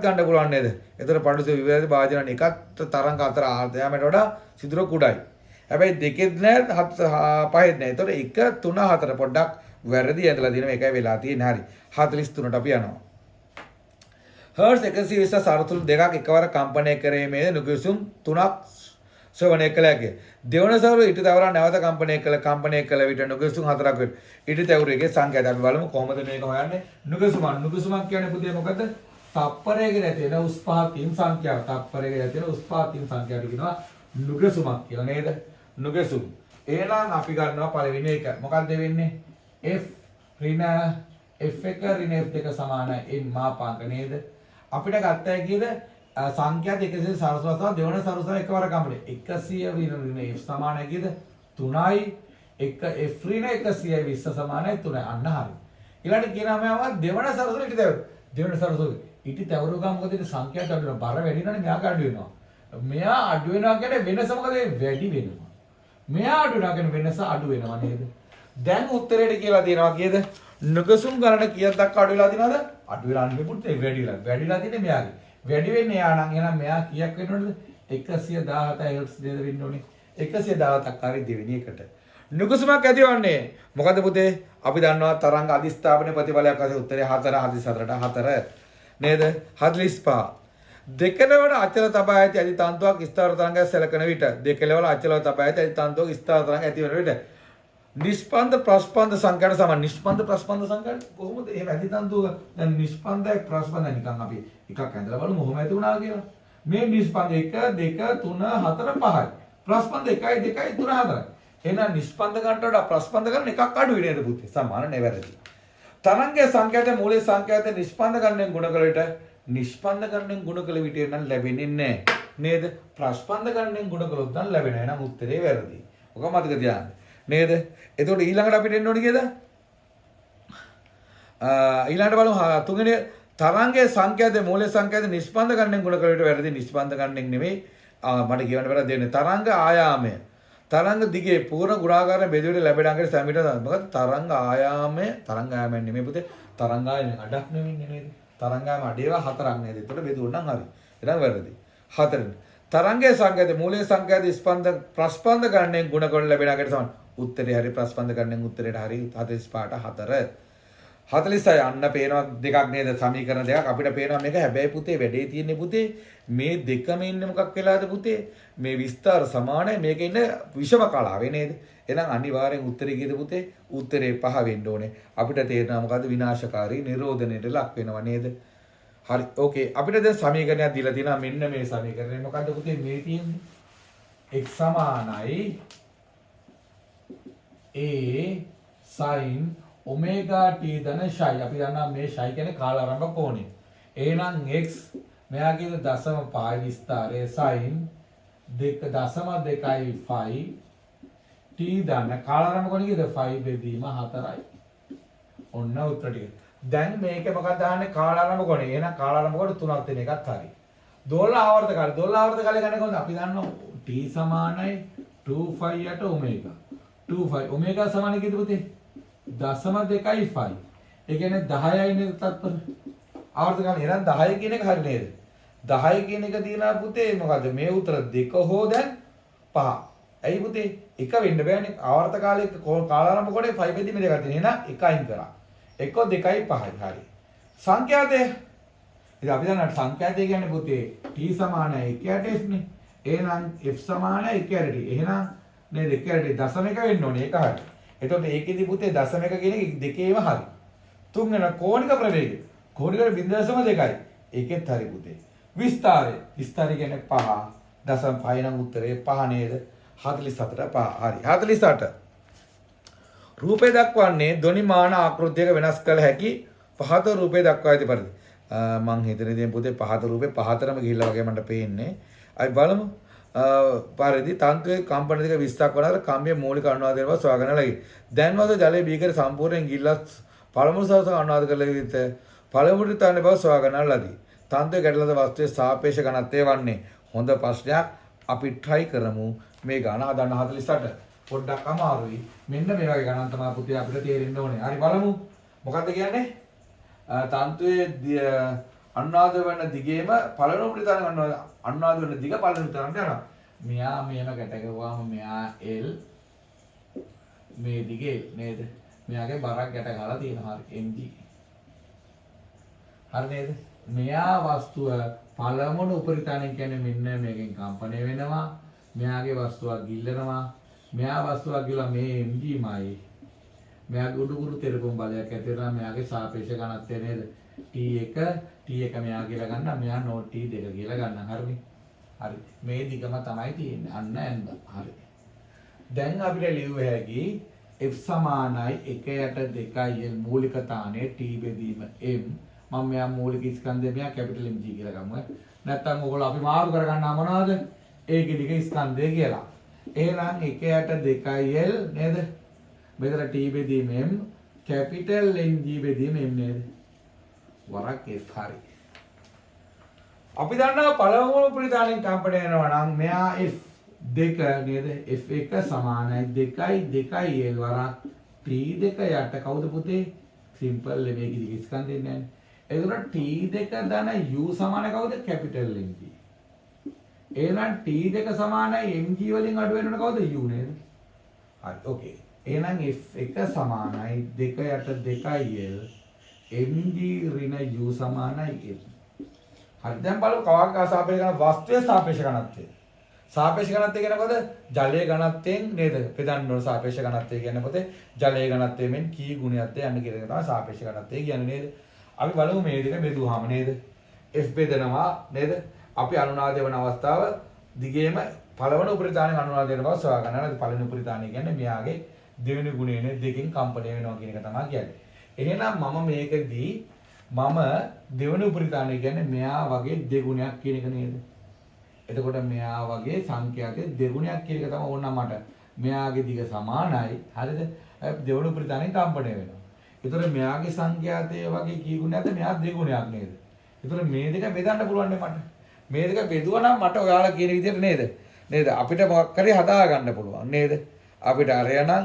ගන්න පුළුවන් නේද? ඒතර පටු විවර්තන භාජන එකක් තරංග අතර ආයතනයට වඩා සිදුර කුඩායි. හැබැයි දෙකෙත් නෑ පහෙත් නෑ. ඒතර 1 3 4 පොඩ්ඩක් වැරදි ඇදලා තියෙනවා. ඒකයි වෙලා තියෙන්නේ. හරි. 43ට අපි යනවා. හර්ට්ස් 120 සරතුළු දෙකක් එකවර කම්පනය කිරීමේ නුගුසුම් 3ක් ශ්‍රවණය කළ හැකිය. දෙවන සවර ඊට තවරා නැවත කම්පනය කළ විට නුගුසුම් 4ක් වේ. ඊට තවරයේ සංඛ්‍යාව අපි බලමු කොහොමද මේක හොයන්නේ. නුගුසුමක් කියන්නේ පුතේ මොකද? තප්පරයක නැති වෙන උස් පහතින් සංඛ්‍යාව. තප්පරයක නැති වෙන උස් පහතින් සංඛ්‍යාවට කියනවා නුගුසුමක් කියලා නේද? නුගුසුම්. එහෙනම් අපි ගන්නවා පළවෙනි එක. මොකක්ද වෙන්නේ? f ඍණ f1 ඍණ f2 සමානයි n මාපාංක නේද? අපිට ගත්ත හැකිද සංඛ්‍යා 100 සරසවස්ව දෙවන සරසව එකවර කම්පණය 100 ඍණ f සමානයි කීයද 3යි 1 f ඍණ 120 සමානයි 3යි අන්න හරි. ඊළඟට කියනවා මම දෙවන සරසව ඊට තවරු දෙවන සරසව ඊට තවරු ගාම මොකද සංඛ්‍යාවට අඩු වෙනවා බර වැඩි වෙනවනේ මෙයා අඩු වෙනවා. මෙයා අඩු වෙනවා කියන්නේ වෙනස මොකද වැඩි වෙනවා. මෙයා අඩු වෙනවා කියන්නේ වෙනස අඩු වෙනවා නේද? දැන් උත්තරේට කියලා තියෙනවා කීයද? නුගසුම් ගණන කීයක් දක්වා අඩු වෙලා තියෙනවද? අඩු වෙලා නෙමෙයි පුතේ වැඩිලා තියෙන්නේ මෙයාගේ. වැඩි වෙන්නේ යා නම් එහෙනම් මෙයා කීයක් වෙන්න ඕනද? 117 හර්ට්ස් නේද වෙන්න ඕනේ. 117ක් ආවේ දෙවෙනි එකට. නුගසුමක් ඇතිවන්නේ මොකද පුතේ? අපි දන්නවා තරංග අධිස්ථාපන ප්‍රතිඵලයක් වශයෙන් උත්තරේ 4 44ට 4 නේද? 45. දෙකලවල අචල තබා ඇති අධි තන්තුවක් ස්ථාවර තරංගයක් සැලකන විට දෙකලවල අචලව තබා ඇති අධි තන්තුවක් ස්ථාවර තරංගයක් ඇති වෙන විට නිෂ්පන්ද ප්‍රස්පන්ද සංඛ්‍යාවට සමාන. නිෂ්පන්ද ප්‍රස්පන්ද සංඛ්‍යාව කොහොමද? එහෙම ඇති තන්තුව දැන් නිෂ්පන්දයි ප්‍රස්පන්දයි නිකන් අපි එකක් ඇඳලා බලමු කොහොම ඇති වුණා කියලා. මේ නිෂ්පන්ද 1 2 3 4 5යි. ප්‍රස්පන්ද 1 2 3 4යි. එහෙනම් නිෂ්පන්ද ගන්නට වඩා ප්‍රස්පන්ද ගන්න එකක් අඩුයි නේද පුතේ? සමාන නෙවෙයි. තරංගයේ සංඛ්‍යාවට මූලික සංඛ්‍යාවට නිෂ්පන්ද ගණනෙන් ගුණ කළ විට නිෂ්පන්ද ගණනෙන් ගුණ කළ විට නම් ලැබෙන්නේ නැහැ නේද? ප්‍රස්පන්ද ගණනෙන් ගුණ කළොත් නම් ලැබෙනවා. එහෙනම් උත්තරේ වැරදි. ඔක මතක තියාගන්න. නේද? එතකොට ඊළඟට අපිට එන්න ඕනේ කීයද? ඊළඟට බලමු තුන්වෙනි තරංගයේ සංඛ්‍යාවේ මූලික සංඛ්‍යාවේ නිෂ්පන්ද ගණනෙන් ගුණ කළ විට වැරදි. නිෂ්පන්ද ගණනෙන් නෙමෙයි මට කියවන්න බැහැ දෙන්නේ. තරංග ආයාමය. තරංග දිගේ පූර්ණ ගුණාකාරයෙන් බෙදුවට ලැබෙන අංකයට සමීප මොකද තරංග ආයාමය නෙමෙයි පුතේ. තරංග ආයාමය අඩක් නෙමෙයි නේද? තරංග ආයාම අඩේවා 4ක් නේද? එතකොට බෙදුවොත් නම් හරි. එහෙනම් වැරදි. 4. තරංගයේ සංඛ්‍යාවේ මූලික සංඛ්‍යාවේ ස්පන්ද ප්‍රස්පන්ද ගණනෙන් ගුණ කරලා ලැබෙන අංකයට සමාන. උත්තරේ හරි ප්‍රස්පන්ද ගණනෙන් උත්තරේට හරි 45ට 4. 46 අන්න පේනවා දෙකක් නේද? සමීකරණ දෙකක් අපිට පේනවා මේක හැබැයි පුතේ වැඩේ තියෙන්නේ පුතේ මේ දෙකම ඉන්නේ මොකක් වෙලාද පුතේ? මේ විස්තර සමානයි මේක ඉන්නේ විෂම කලාවේ නේද? එහෙනම් අනිවාර්යෙන් උත්තරේ කීයද පුතේ? උත්තරේ 5 වෙන්න ඕනේ. අපිට තේරෙනවා මොකද්ද විනාශකාරී නිරෝධනයට ලක් වෙනවා නේද? හරි. ඕකේ. අපිට දැන් සමීකරණයක් දීලා තියෙනවා මෙන්න මේ සමීකරණය. මොකද්ද පුතේ මේ තියෙන්නේ? x සමානයි a sin omega t ධන ෂයි. අපි දන්නවා මේ ෂයි කියන්නේ කාලාරම්භ කෝණය. එහෙනම් x මෙයා කියන 0.5 විස්තරය sin 2.2 t ධන කාලාරම්භ කෝණය කීයද 5 බෙදීම 4යි. ඔන්න උත්තර ටික. දැන් මේක මොකක්ද දාන්නේ කාලාරම්භ කොටේ. එහෙනම් කාලාරම්භ කොට 3ක් තියෙන එකත් හරි. දෝල ආවර්ත කාලය. දෝල ආවර්ත කාලය ගන්න කොහොමද? අපි දන්නවා t සමානයි 2π යට ඔමේගා. 2π ඔමේගා සමාන කීයද පුතේ? 0.2π. ඒ කියන්නේ 10යි නේද තත්පර? ආවර්ත කාලය එහෙනම් 10 කියන එක හරි නේද? 10 කියන එක තියනවා පුතේ මොකද? මේ උත්තර 2 හෝ දැන් 5. ඇයි පුතේ? එක වෙන්න බෑනේ. ආවර්ත කාලයක කාලාරම්භ කොටේ 5 බෙදීම දෙකක් තියෙන. එහෙනම් 1 අයින් කරා. 1 2යි 5යි. හරි. සංඛ්‍යාතය. ඉතින් අපි දන්නවා සංඛ්‍යාතය කියන්නේ පුතේ t සමානයි 1 යට f නේ. එහෙනම් f සමානයි 1 යට t. එහෙනම් නේද 1 යට දශම එක වෙන්න ඕනේ. ඒක හරි. එතකොට ඒකෙදි පුතේ දශම එක කියන එක දෙකේම හරි. තුන්වෙනි කෝණික ප්‍රවේගය. කෝණික 0.2යි. ඒකෙත් හරි පුතේ. විස්තරය. විස්තරය කියන්නේ 5. දශම 5 නම් උත්තරේ 5 නේද? 47ට 5. හරි. 48. රූපේ දක්වන්නේ ධ්වනිමාන ආකෘතියක වෙනස් කළ හැකි පහත රූපේ දක්වා ඇති පරිදි. මං හිතන ඉතින් පුතේ පහත රූපේ පහතරම ගිහිල්ලා වගේ මට පේන්නේ. අපි බලමු. පරිදි තන්ත්‍රයේ කම්පන දෙක 20ක් වුණාට කම්බිය මූලික අනුවාදයෙන් බව සොයා ගන්න ලගි. දැන්වද ජලයේ බීකර සම්පූර්ණයෙන් ගිහිල්ලා පළමු සවස අනුවාද කරලා විදිහට පළමුට තන බව සොයා ගන්න ලදී. තන්ත්‍රයේ ගැටලද වස්තුවේ සාපේක්ෂ ඝනත්වය වන්නේ. හොඳ ප්‍රශ්නයක්. අපි try කරමු මේ ගණන හදන්න 48. පොඩ්ඩක් අමාරුයි. මෙන්න මේ වගේ ගණන් තමයි පුතේ අපිට තේරෙන්න ඕනේ. හරි බලමු. මොකද්ද කියන්නේ? තන්ත්‍රයේ අනුවාද වෙන දිගේම පළවෙනි ප්‍රතිතරණ අනුවාද වෙන දිග පළවෙනි ප්‍රතිතරණට යනවා. මෙයා මේම ගැටගුවාම මෙයා L මේ දිගේ නේද? මෙයාගේ බරක් ගැට ගහලා තියෙනවා. හරි mg. හරි නේද? මෙයා වස්තුව පළවෙනි උපරිතණය කියන්නේ මෙන්න මේකෙන් කම්පණය වෙනවා. මෙයාගේ වස්තුවක් ගිල්ලනවා. මෙයා වස්තුවක් ගිහලා මේ mg මයි. මෙයාගේ උඩුකුරු තෙරපුම් බලයක් ඇති වෙනවා. මෙයාගේ සාපේක්ෂ ඝනත්වය නේද? t1 මෙයා කියලා ගන්න. මෙයා නෝට් t2 කියලා ගන්න. හරිනේ. හරි. මේ දිගම තමයි තියෙන්නේ. අන්න ඇඳ. හරි. දැන් අපිට ලියුව හැකි f සමානයි 1/2 l මූලික තානේ t බෙදීම m. මම මෙයා මූලික ස්කන්ධය මෙයා කැපිටල් mg කියලා ගමු. නැත්තම් ඔයගොල්ලෝ අපි මාරු කරගන්නා මොනවද? ඒකේ දිග ස්කන්ධය කියලා. එහෙනම් 1/2 l නේද? මෙතන t බෙදීම m කැපිටල් mg බෙදීම m නේද? වරක් f හරි. අපි දන්නවා පළවෙනි ප්‍රතිදානෙන් කම්පණය වෙනවා නම් මෙයා f2 නේද? f1 සමානයි 2 l වරක් t2 යට කවුද පුතේ? සිම්පල් මේකේ දිග ස්කන්ධය නෑනේ. එතකොට t2 දන u සමාන කවුද? Capital mg. එහෙනම් t2 සමානයි mg වලින් අඩු වෙනවනේ කවුද? u නේද? හරි ඕකේ. එහෙනම් f1 සමානයි 2 යට 2l mg ඍණ u සමානයි l. හරි දැන් බලමු කවාක සාපේක්ෂ ඝන වස්තුවේ සාපේක්ෂ ඝනත්වය. සාපේක්ෂ ඝනත්වය කියන්නේ මොකද? ජලයේ ඝනත්වයෙන් නේද? බෙදන්න ඕන සාපේක්ෂ ඝනත්වය කියන්නේ මොකද? ජලයේ ඝනත්වයෙන් මෙන් කී ගුණයක්ද යන්න කියන එක තමයි සාපේක්ෂ ඝනත්වය කියන්නේ නේද? අපි බලමු මේ දෙක බෙදුවාම නේද? f බෙදනවා නේද? අපි අනුනාදය වෙන අවස්ථාව දිගේම පළවෙනි උපරිතාණයෙන් අනුනාදය වෙන බව සොයා ගන්නවා. පළවෙනි උපරිතාණය කියන්නේ මෙයාගේ දෙවෙනි ගුණයනේ දෙකෙන් කම්පණය වෙනවා කියන එක තමයි කියන්නේ. එහෙනම් මම මේකදී මම දෙවෙනි උපරිතාණය කියන්නේ මෙයා වගේ දෙගුණයක් කියන එක නේද? එතකොට මෙයා වගේ සංඛ්‍යාතයේ දෙගුණයක් කියන එක තමයි ඕන මට. මෙයාගේ දිග සමානයි. හරිද? දෙවෙනි උපරිතාණයෙන් කම්පණය වෙනවා. එතකොට මෙයාගේ සංඛ්‍යාතයේ වගේ කී ගුණයක්ද? මෙයා දෙගුණයක් නේද? එතකොට මේ දෙක බෙදන්න පුළුවන් නේ මට. මේ දෙක බෙදුවා නම් මට ඔයාලා කියන විදිහට නේද? නේද? අපිට මොකක් හරි හදා ගන්න පුළුවන් නේද? අපිට අරය නම්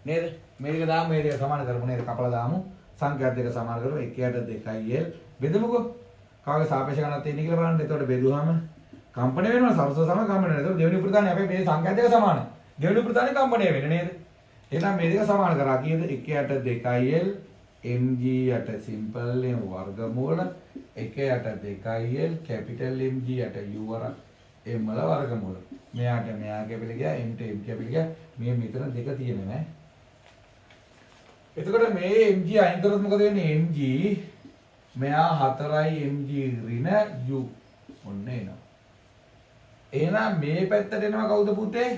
නේද? මේක දාමු මේ දෙක සමාන කරමු නේද? කපලා දාමු. සංඛ්‍යා දෙක සමාන කරමු. 1/2l බෙදමුකෝ. කාගේ සාපේක්ෂ ඝනත්වය තියෙන්නේ කියලා බලන්න. එතකොට බෙදුවාම කම්පණය වෙනවා. සමස්ත සම කම්පණය වෙනවා. එතකොට දෙවෙනි ප්‍රධානය අපේ මේ සංඛ්‍යා දෙක සමානයි. දෙවෙනි ප්‍රධානය කම්පණය වෙන්නේ නේද? එහෙනම් මේ දෙක සමාන කරා කීයද? 1/2l mg යට simple m වර්ගමූල 1/2l capital mg යට u වර m වල වර්ගමූල. මෙයාට මෙයා කැපිටල් ගියා m ට m කැපිටල් ගියා. මේ මෙතන දෙක තියෙනවා නේ. එතකොට මේ mg අයින් කරොත් මොකද වෙන්නේ? mg මෙයා 4යි mg ඍණ u. ඔන්න එනවා. එහෙනම් මේ පැත්තට එනවා කවුද පුතේ?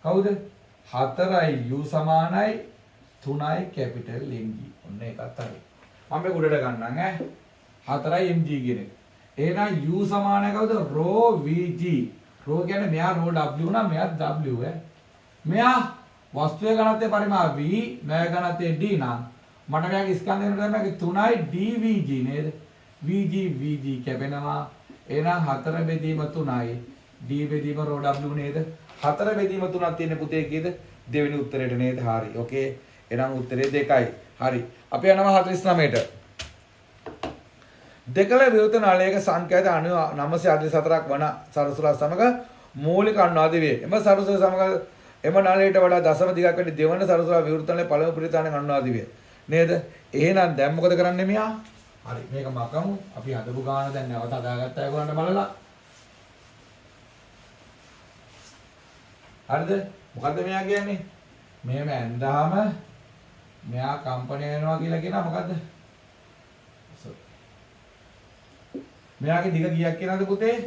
කවුද? 4යි u සමානයි 3යි කැපිටල් mg. ඔන්න ඒකත් හරි. මම මේක උඩට ගන්නම් ඈ. 4යි mg කියන එක. එහෙනම් u සමානයි කවුද? rho vg. rho කියන්නේ මෙයා rho w නම් මෙයාත් w ඈ. මෙයා වස්තුවේ ඝනත්වයේ පරිමාව v, මෙයා ඝනත්වයේ d නම් මට මෙයාගේ ස්කන්ධය වෙන තමයි 3යි dvg නේද? vg කැපෙනවා. එහෙනම් 4 බෙදීම 3යි d බෙදීම rho w නේද? 4 බෙදීම 3ක් තියෙන පුතේ කීයද? දෙවෙනි උත්තරේට නේද? හරි. ඕකේ. එහෙනම් උත්තරේ 2යි. හරි. අපි යනවා 49ට. දෙකල විරුද්ධ නාලයක සංඛ්‍යාත 944ක් වන සරසුරා සමග මූලික අනුවාද වේ. එම සරසුර සමග එම නාලයට වඩා දශම දිගක් වැඩි දෙවන සරසුරා විරුද්ධ නාලයේ පළමු ප්‍රතිස්ථානයෙන් අනුවාද වේ. නේද? එහෙනම් දැන් මොකද කරන්නේ මෙයා? හරි. මේක මකමු. අපි හදපු ගාන දැන් නැවත හදාගත්තා ඒගොල්ලන්ට බලලා. හරිද? මොකද්ද මෙයා කියන්නේ? මෙහෙම ඇඳාම මෙයා කම්පණය වෙනවා කියලා කියනවා මොකද්ද? මෙයාගේ දිග කීයක් කියනවාද පුතේ?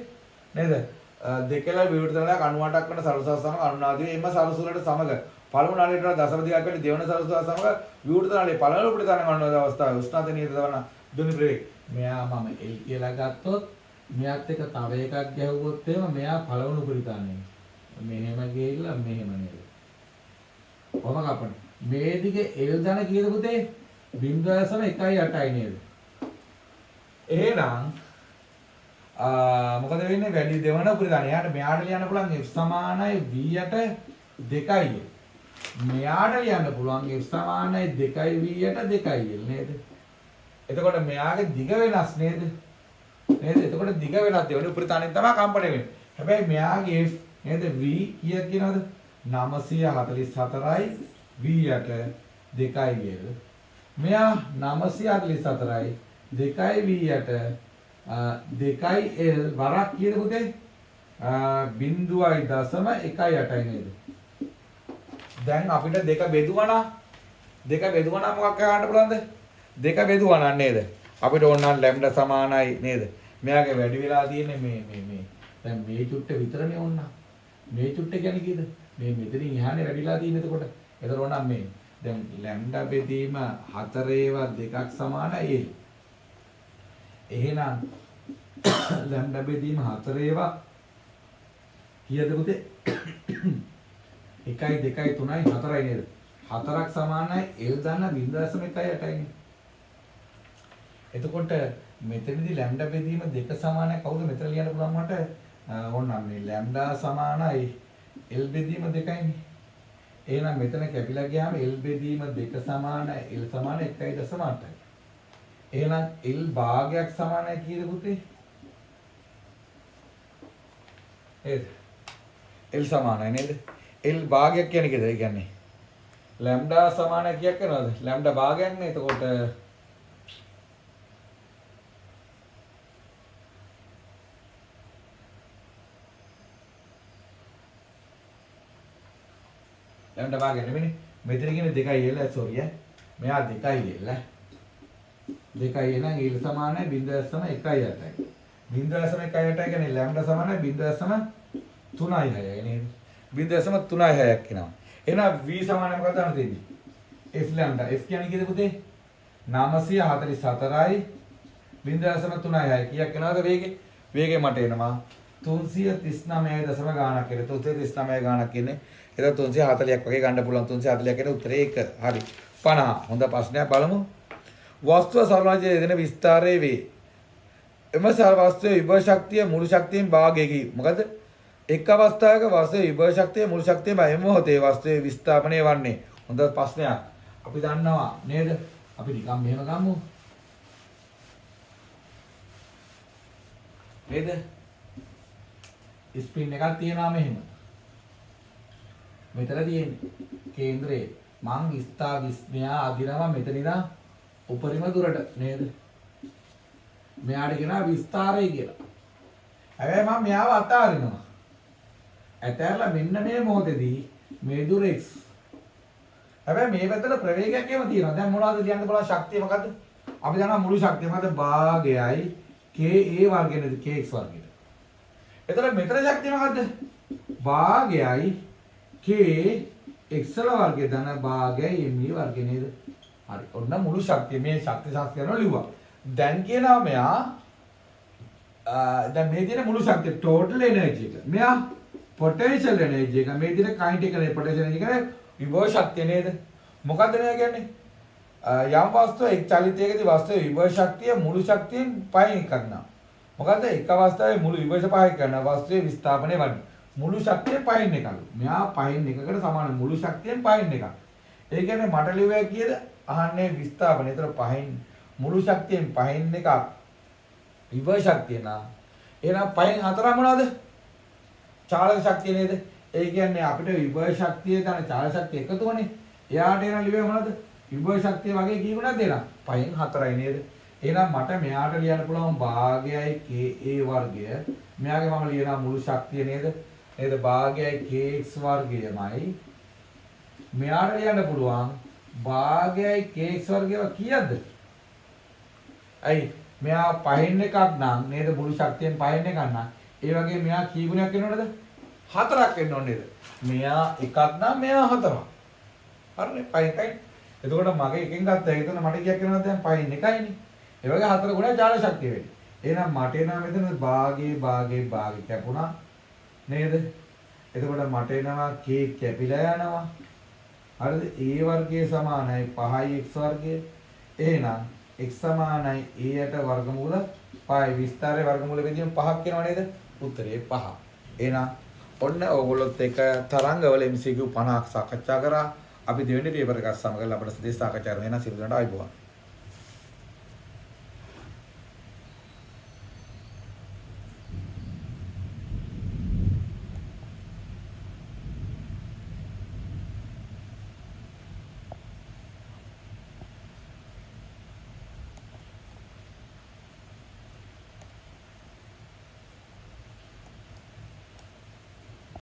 නේද? දෙකල විවෘත නාලයක් 98ක් වන සරසුරා සමග අනුනාදී එම සරසුරට සමග පළමු නාලයට වඩා දශම දිගක් වැඩි දෙවන සරසුරා සමග විවෘත නාලයේ පළමු ප්‍රතිස්ථානයෙන් අනුනාද අවස්ථාවේ උෂ්ණතාවය නියත දවන දුනි ප්‍රවේග. මෙයා මම L කියලා ගත්තොත් මෙයාත් එක තව එකක් ගැහුවොත් එහෙම මෙයා පළවුණු ප්‍රතිස්ථානයේ. මෙහෙම ගිහිල්ලා මෙහෙම නේද? කොහොම කපන්නේ? මේ දිගේ L ධන කීයද පුතේ? 0.18යි නේද? එහෙනම් මොකද වෙන්නේ? වැඩි දෙවන ප්‍රතිස්ථානය. එයාට මෙයාට ලියන්න පුළුවන් f සමානයි v යට 2යි. මෙයාට ලියන්න පුළුවන් f සමානයි 2යි v යට 2යි නේද? එතකොට මෙයාගේ දිග වෙනස් නේද? නේද? එතකොට දිග වෙනස් දෙවෙනි උපරිතාණයෙන් තමයි කම්පණය වෙන්නේ. හැබැයි මෙයාගේ f නේද v කීයක් කියනවද? 944යි v යට 2යි L. මෙයා 944යි 2යි v යට 2යි L වරක් කීයද පුතේ? 0.18යි නේද? දැන් අපිට දෙක බෙදුවා නම් මොකක් ගන්න පුළුවන්ද? දෙක බෙදුවා නම් නේද? අපිට ඕන නම් ලැම්ඩා සමානයි නේද? මෙයාගේ වැඩි වෙලා තියෙන්නේ මේ. දැන් මේ චුට්ට විතරනේ ඕන. මේ චුට්ට කියන්නේ කීයද? මේ මෙතනින් එහානේ වැඩිලා තියෙන්නේ එතකොට. ඒතර ඕන නම් මේ. දැන් ලැම්ඩා බෙදීම 4 2ක් සමානයි L. එහෙනම් ලැම්ඩා බෙදීම 4 කීයද පුතේ? 1 2 3 4යි නේද? 4ක් සමානයි L දාන්න 0.18යි. එතකොට මෙතනදී ලැම්ඩා බෙදීම 2 සමානයි කවුද මෙතන ලියන්න පුළුවන් මට? ඕනනම් මේ ලැම්ඩා සමානයි L බෙදීම 2යිනේ. එහෙනම් මෙතන කැපිලා ගියාම L බෙදීම 2 සමානයි L සමාන 1.8යි. එහෙනම් L භාගයක් සමානයි කීයද පුතේ? L සමානයි නේද? L භාගයක් කියන්නේ කීයද? ඒ කියන්නේ ලැම්ඩා සමානයි කීයක් වෙනවද? ලැම්ඩා භාගයක් නේ. එතකොට ලැම්ඩා භාගයක් නෙමෙයිනේ. මෙතන කියන්නේ 2යි L සෝරි ඈ. මෙයා 2යි L. 2යි නම් L සමානයි 0.18යි. 0.18යි කියන්නේ ලැම්ඩා සමානයි 0.36යි නේද? 0.36ක් එනවා. එහෙනම් v සමානයි මොකක්ද ගන්න තියෙන්නේ? f lambda. f කියන්නේ කීයද පුතේ? 944යි 0.36යි. කීයක් එනවද වේගෙ? වේගෙ මට එනවා 339 ගාණක් එන 339 ගාණක් එන්නේ. ඒක 340ක් වගේ ගන්න පුළුවන්. 340ක් එන උත්තරේ 1. හරි. 50. හොඳ ප්‍රශ්නයක් බලමු. වස්තුව සරලජයේ දෙන විස්තරයේ වේ. එම වස්තුවේ විභව ශක්තිය මුළු ශක්තියෙන් භාගයකි. මොකද? එක් අවස්ථාවක වස්තුවේ විභව ශක්තිය මුළු ශක්තියෙන් බය මොහොතේ වස්තුවේ විස්ථාපනය වන්නේ. හොඳ ප්‍රශ්නයක්. අපි දන්නවා නේද? අපි නිකන් මෙහෙම ගමු. නේද? ස්පින් එකක් තියෙනවා මෙහෙම. මෙතන තියෙන්නේ කේන්ද්‍රයේ මං මෙයා අදිනවා මෙතන ඉඳන් උපරිම දුරට නේද? මෙයාට කියනවා විස්තරය කියලා. හැබැයි මම මෙයාව අතාරිනවා. ඇතැරලා මෙන්න මේ මොහොතේදී මේ දුර x. හැබැයි මේ පැත්තට ප්‍රවේගයක් එහෙම තියෙනවා. දැන් මොනවද ලියන්න බලන්න ශක්තිය මොකද්ද? අපි දන්නවා මුළු ශක්තිය මොකද භාගයයි KA වර්ගය නේද KX වර්ගය. එතකොට මෙතන ශක්තිය මොකද්ද? භාගයයි KX වර්ගය ධන භාගයයි ME වර්ගය නේද? හරි. ඔන්න මුළු ශක්තිය මේ ශක්ති ශාස්ත්‍රයන ලිව්වා. දැන් කියනවා මෙයා දැන් මේ තියෙන මුළු ශක්තිය total energy එක. මෙයා potential energy එක. මේ තියෙන kinetic energy potential energy කියන්නේ විභව ශක්තිය නේද? මොකද්ද මෙයා කියන්නේ? යම් වස්තුව එක් චලිතයකදී වස්තුවේ විභව ශක්තිය මුළු ශක්තියෙන් පහෙන් කරනවා. මොකද්ද? එක අවස්ථාවේ මුළු විභව පහයි කරනවා. වස්තුවේ විස්ථාපනය වන්නේ. මුළු ශක්තිය පහෙන් එකලු. මෙයා පහෙන් එකකට සමාන මුළු ශක්තියෙන් පහෙන් එකක්. ඒ කියන්නේ මට ලිව්වා කීයද? අහන්නේ විස්ථාපනය. ඒතර පහෙන් මුළු ශක්තියෙන් පහෙන් එකක් විභව ශක්තිය නා. එහෙනම් පහෙන් හතරම මොනවද? චාලක ශක්තිය නේද? ඒ කියන්නේ අපිට විභව ශක්තිය ගන්න චාලක ශක්තිය එකතුවනේ. එයාට එන ලිව්වේ මොනවද? විභව ශක්තිය වගේ කීකුණක් දෙනවා. පහෙන් හතරයි නේද? එහෙනම් මට මෙයාට ලියන්න පුළුවන් භාගයයි KA වර්ගය. මෙයාගේ මම ලියනවා මුළු ශක්තිය නේද? නේද? භාගයයි KX වර්ගයමයි. මෙයාට ලියන්න පුළුවන් භාගයයි KX වර්ගය කීයක්ද? අයි මෙයා පහෙන් එකක් නම් නේද? මුළු ශක්තියෙන් පහෙන් එකක් නම් ඒ වගේ මෙයා කී ගුණයක් වෙනවද? හතරක් වෙන්න ඕනේ නේද? මෙයා එකක් නම් මෙයා හතරක්. හරිනේ පහෙන් එකයි. එතකොට මගේ එකෙන් ගත්ත එක එතන මට කීයක් වෙනවද දැන් පහෙන් එකයිනේ. ඒ වගේ හතර ගුණයක් චාලක ශක්තිය වෙන්නේ. එහෙනම් මට එනවා මෙතන භාගේ කැපුණා නේද? එතකොට මට එනවා k කැපිලා යනවා. හරිද? a වර්ගයේ සමානයි 5යි x වර්ගය. එහෙනම් x සමානයි a යට වර්ගමූල 5යි විස්තරයේ වර්ගමූල බෙදීම 5ක් වෙනව නේද? උත්තරේ 5. එහෙනම් ඔන්න ඕගොල්ලොත් එක තරංගවල MCQ 50ක් සාකච්ඡා කරා. අපි දෙවෙනි පේපර් එකත් සමග අපිට සාකච්ඡා කරගෙන සිල් ගන්න ආයිබෝවන්.